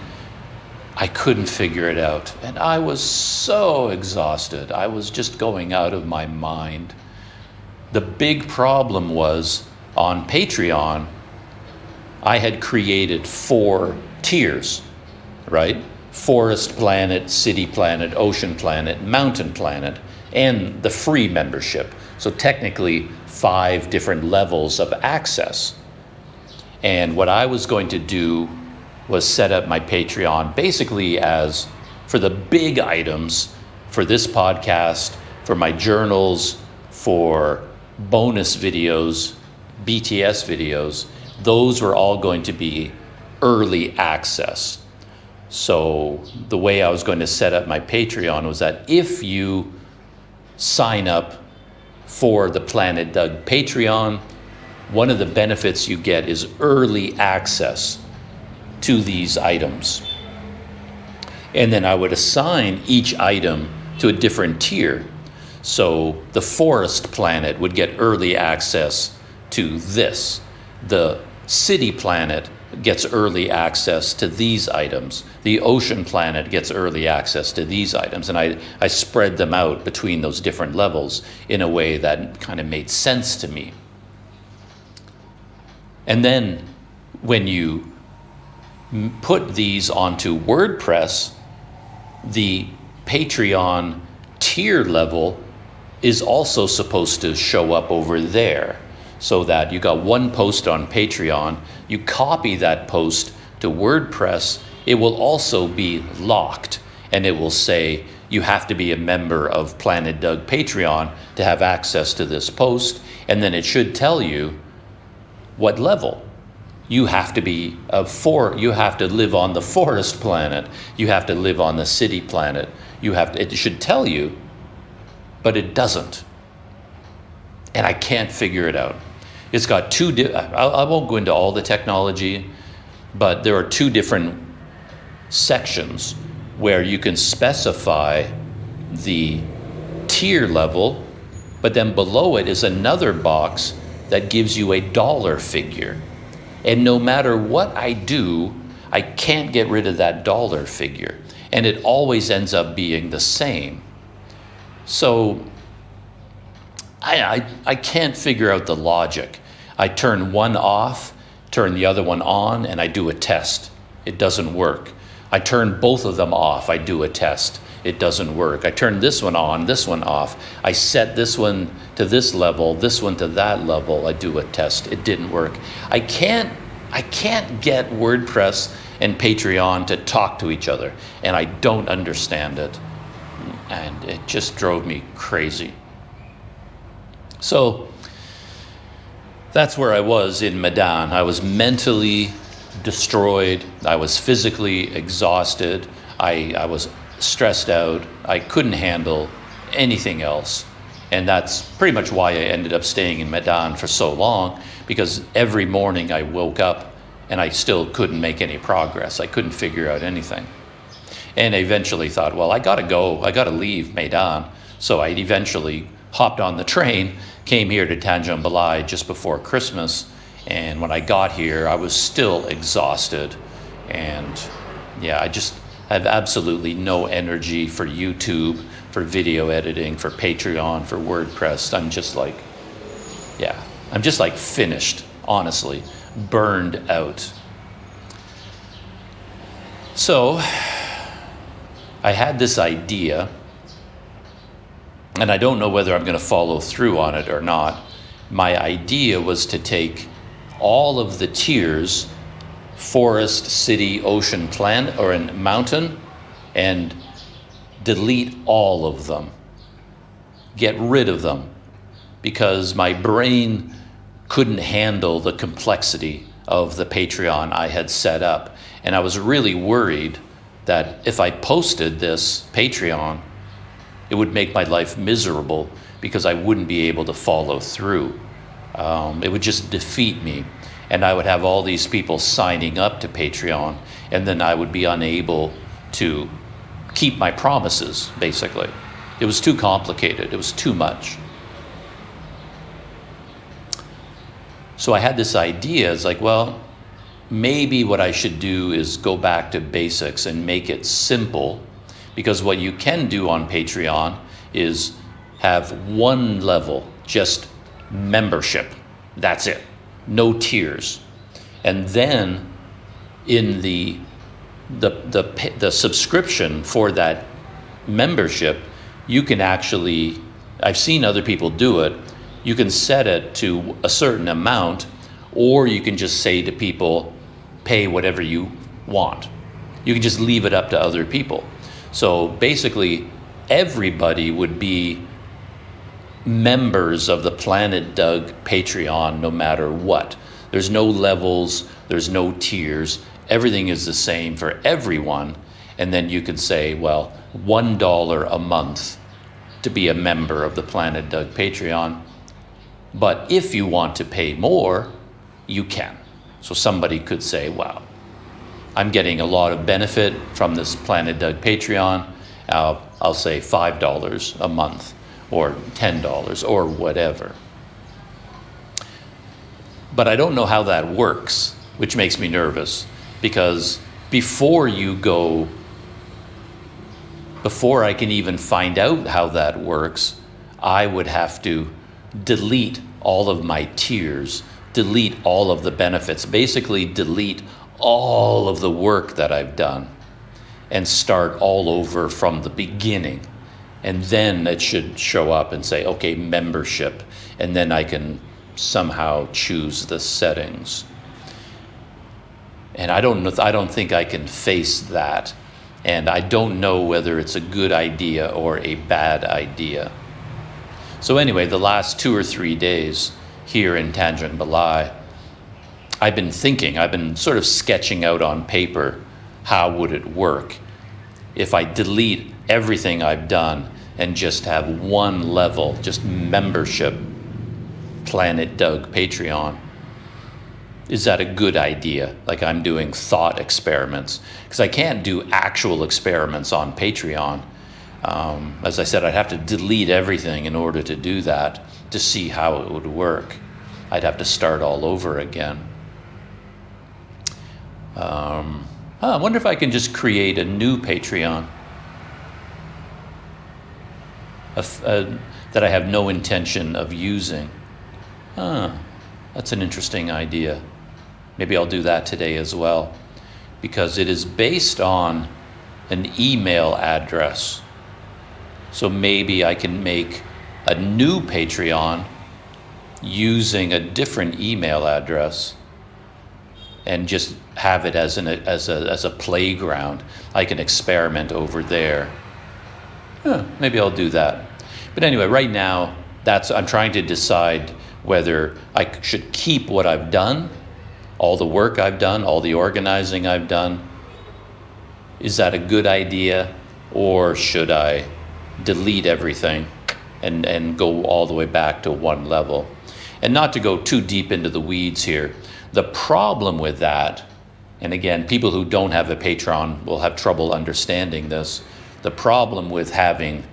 I couldn't figure it out. And I was so exhausted. I was just going out of my mind. The big problem was on Patreon, I had created 4 tiers, right? Forest Planet, City Planet, Ocean Planet, Mountain Planet, and the free membership. So technically 5 different levels of access. And what I was going to do was set up my Patreon basically as for the big items, for this podcast, for my journals, for bonus videos, BTS videos. Those were all going to be early access. So the way I was going to set up my Patreon was that if you sign up for the Planet Doug Patreon, one of the benefits you get is early access to these items. And then I would assign each item to a different tier. So the Forest Planet would get early access to this. The City Planet gets early access to these items. The Ocean Planet gets early access to these items. And I spread them out between those different levels in a way that kind of made sense to me. And then when you put these onto WordPress, the Patreon tier level is also supposed to show up over there, so that you got one post on Patreon, you copy that post to WordPress, it will also be locked, and it will say you have to be a member of Planet Doug Patreon to have access to this post, and then it should tell you what level. You have to be you have to live on the Forest Planet, you have to live on the City Planet, it should tell you, but it doesn't. And I can't figure it out. It's got I won't go into all the technology, but there are 2 different sections where you can specify the tier level, but then below it is another box that gives you a dollar figure. And no matter what I do, I can't get rid of that dollar figure. And it always ends up being the same. So I can't figure out the logic. I turn one off, turn the other one on, and I do a test. It doesn't work. I turn both of them off, I do a test. It doesn't work. I turn this one on, this one off. I set this one to this level, this one to that level. I do a test. It didn't work. I can't get WordPress and Patreon to talk to each other, and I don't understand it. And it just drove me crazy. So that's where I was in Medan. I was mentally destroyed. I was physically exhausted. I was stressed out. I couldn't handle anything else. And that's pretty much why I ended up staying in Medan for so long, because every morning I woke up and I still couldn't make any progress. I couldn't figure out anything. And I eventually thought, well, I gotta go. I gotta leave Medan. So I eventually hopped on the train, came here to Tanjung Balai just before Christmas. And when I got here, I was still exhausted. And yeah, I just have absolutely no energy for YouTube, for video editing, for Patreon, for WordPress. I'm just like finished, honestly, burned out. So I had this idea, and I don't know whether I'm going to follow through on it or not. My idea was to take all of the tiers, forest, city, ocean, planet, or in mountain, and delete all of them. Get rid of them, because my brain couldn't handle the complexity of the Patreon I had set up. And I was really worried that if I posted this Patreon, it would make my life miserable because I wouldn't be able to follow through. It would just defeat me. And I would have all these people signing up to Patreon, and then I would be unable to keep my promises, basically. It was too complicated. It was too much. So I had this idea. It's like, well, maybe what I should do is go back to basics and make it simple, because what you can do on Patreon is have one level, just membership. That's it. No tiers. And then in the subscription for that membership, you can actually, I've seen other people do it, you can set it to a certain amount, or you can just say to people, pay whatever you want. You can just leave it up to other people. So basically, everybody would be members of the Planet Doug Patreon no matter what. There's no levels, there's no tiers. Everything is the same for everyone. And then you can say, well, $1 a month to be a member of the Planet Doug Patreon. But if you want to pay more, you can. So somebody could say, wow, I'm getting a lot of benefit from this Planet Doug Patreon. I'll say $5 a month or $10 or whatever. But I don't know how that works, which makes me nervous, because before I can even find out how that works, I would have to delete all of my tiers, delete all of the benefits, basically delete all of the work that I've done and start all over from the beginning. And then it should show up and say, okay, membership. And then I can somehow choose the settings. And I don't think I can face that. And I don't know whether it's a good idea or a bad idea. So anyway, the last 2 or 3 days here in Tanjung Balai, I've been sort of sketching out on paper, how would it work if I delete everything I've done and just have one level, just membership, Planet Doug Patreon. Is that a good idea? Like, I'm doing thought experiments, because I can't do actual experiments on Patreon. As I said, I'd have to delete everything in order to do that, to see how it would work. I'd have to start all over again. I wonder if I can just create a new Patreon that I have no intention of using. That's an interesting idea. Maybe I'll do that today as well, because it is based on an email address. So maybe I can make a new Patreon using a different email address and just have it as a playground. I can experiment over there. Maybe I'll do that. But anyway, right now, I'm trying to decide whether I should keep what I've done, all the work I've done, all the organizing I've done. Is that a good idea? Or should I delete everything and go all the way back to one level? And not to go too deep into the weeds here, the problem with that, and again, people who don't have a Patreon will have trouble understanding this, the problem with having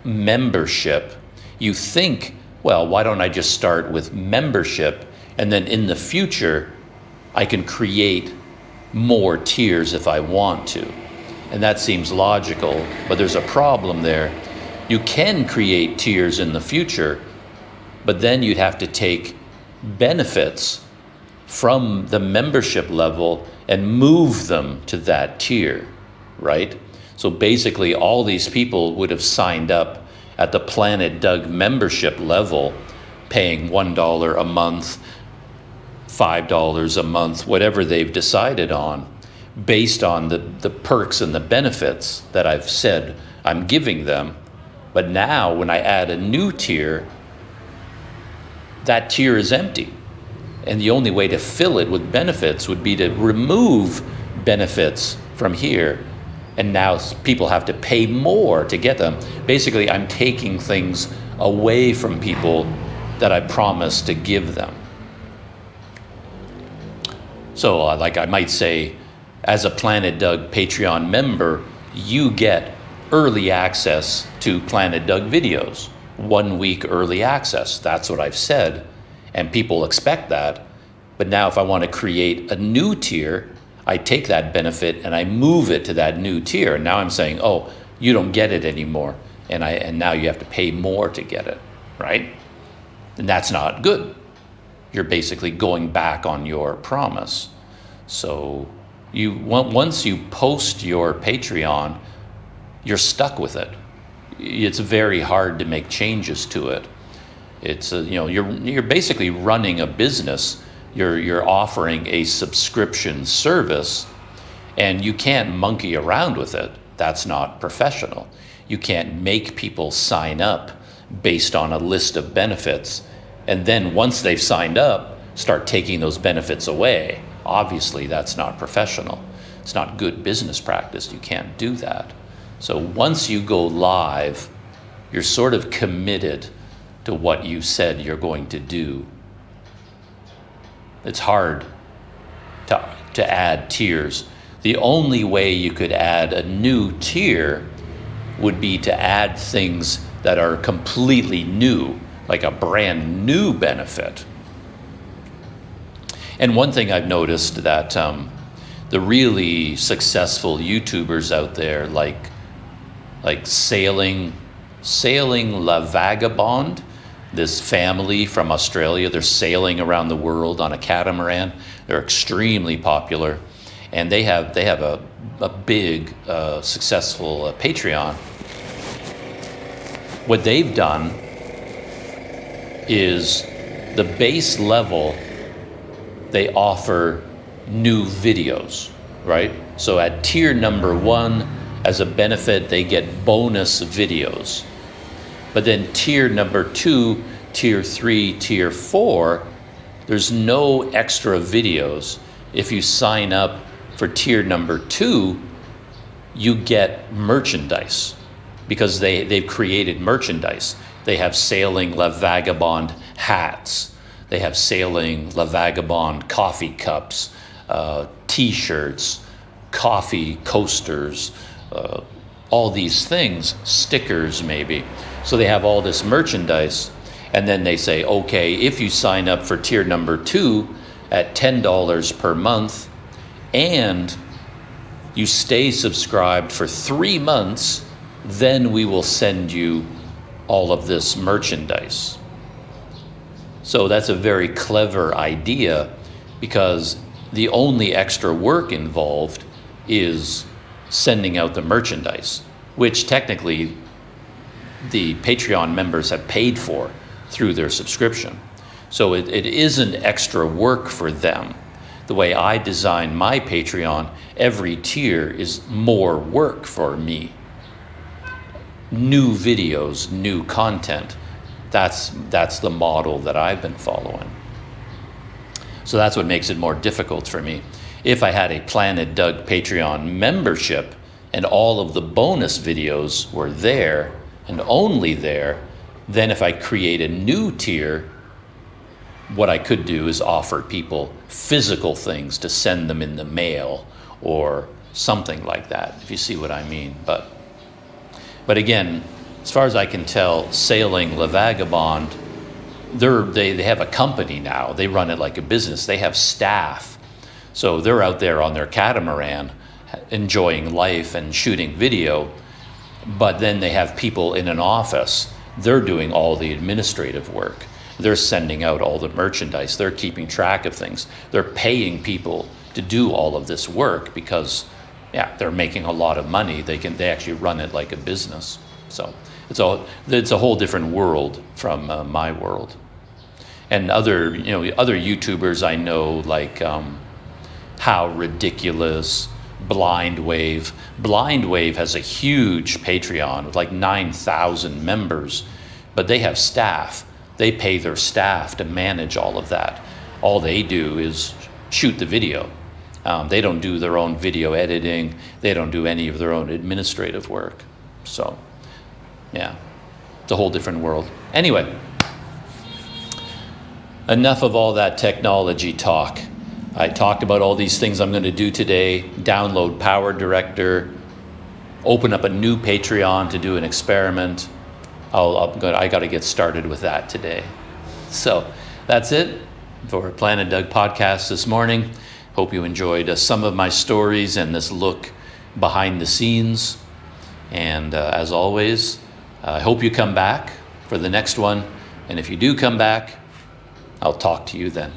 membership, you think, well, why don't I just start with membership, and then in the future, I can create more tiers if I want to. And that seems logical, but there's a problem there. You can create tiers in the future, but then you'd have to take benefits from the membership level and move them to that tier, right? So basically, all these people would have signed up at the Planet Doug membership level, paying $1 a month, $5 a month, whatever they've decided on, based on the perks and the benefits that I've said I'm giving them. But now, when I add a new tier, that tier is empty. And the only way to fill it with benefits would be to remove benefits from here. And now people have to pay more to get them. Basically, I'm taking things away from people that I promised to give them. So like I might say, as a Planet Doug Patreon member, you get early access to Planet Doug videos. 1 week early access. That's what I've said. And people expect that. But now if I want to create a new tier, I take that benefit and I move it to that new tier. And now I'm saying, oh, you don't get it anymore. And now you have to pay more to get it, right? And that's not good. You're basically going back on your promise. So once you post your Patreon, you're stuck with it. It's very hard to make changes to it. It's you're basically running a business. You're offering a subscription service, and you can't monkey around with it. That's not professional. You can't make people sign up based on a list of benefits, and then once they've signed up, start taking those benefits away. Obviously, that's not professional. It's not good business practice. You can't do that. So once you go live, you're sort of committed to what you said you're going to do. It's hard to add tiers. The only way you could add a new tier would be to add things that are completely new, like a brand new benefit. And one thing I've noticed that the really successful YouTubers out there, like Sailing La Vagabond, this family from Australia, they're sailing around the world on a catamaran. They're extremely popular, and they have a big successful Patreon. What they've done is the base level, they offer new videos, right? So at tier number 1, as a benefit, they get bonus videos. But then tier number 2, tier 3, tier 4, there's no extra videos. If you sign up for tier number 2, you get merchandise, because they've created merchandise. They have Sailing La Vagabond hats. They have Sailing La Vagabond coffee cups, t-shirts, coffee coasters, all these things, stickers maybe. So they have all this merchandise, and then they say, okay, if you sign up for tier number 2 at $10 per month, and you stay subscribed for 3 months, then we will send you all of this merchandise. So that's a very clever idea, because the only extra work involved is sending out the merchandise, which technically the Patreon members have paid for through their subscription. So it isn't extra work for them. The way I design my Patreon, every tier is more work for me. New videos, new content. That's the model that I've been following. So that's what makes it more difficult for me. If I had a Planet Doug Patreon membership and all of the bonus videos were there and only there, then if I create a new tier, what I could do is offer people physical things to send them in the mail or something like that, if you see what I mean. But again, as far as I can tell, Sailing La Vagabond, they have a company now. They run it like a business. They have staff. So they're out there on their catamaran enjoying life and shooting video, but then they have people in an office. They're doing all the administrative work. They're sending out all the merchandise. They're keeping track of things. They're paying people to do all of this work because, yeah, they're making a lot of money. They actually run it like a business. So it's a whole different world from my world. And other YouTubers I know, like How Ridiculous, Blind Wave. Blind Wave has a huge Patreon with like 9,000 members, but they have staff. They pay their staff to manage all of that. All they do is shoot the video. They don't do their own video editing. They don't do any of their own administrative work. So, yeah, it's a whole different world. Anyway, enough of all that technology talk. I talked about all these things I'm going to do today. Download Power Director, open up a new Patreon to do an experiment. I got to get started with that today. So that's it for Planet Doug podcast this morning. Hope you enjoyed some of my stories and this look behind the scenes. And as always, I hope you come back for the next one. And if you do come back, I'll talk to you then.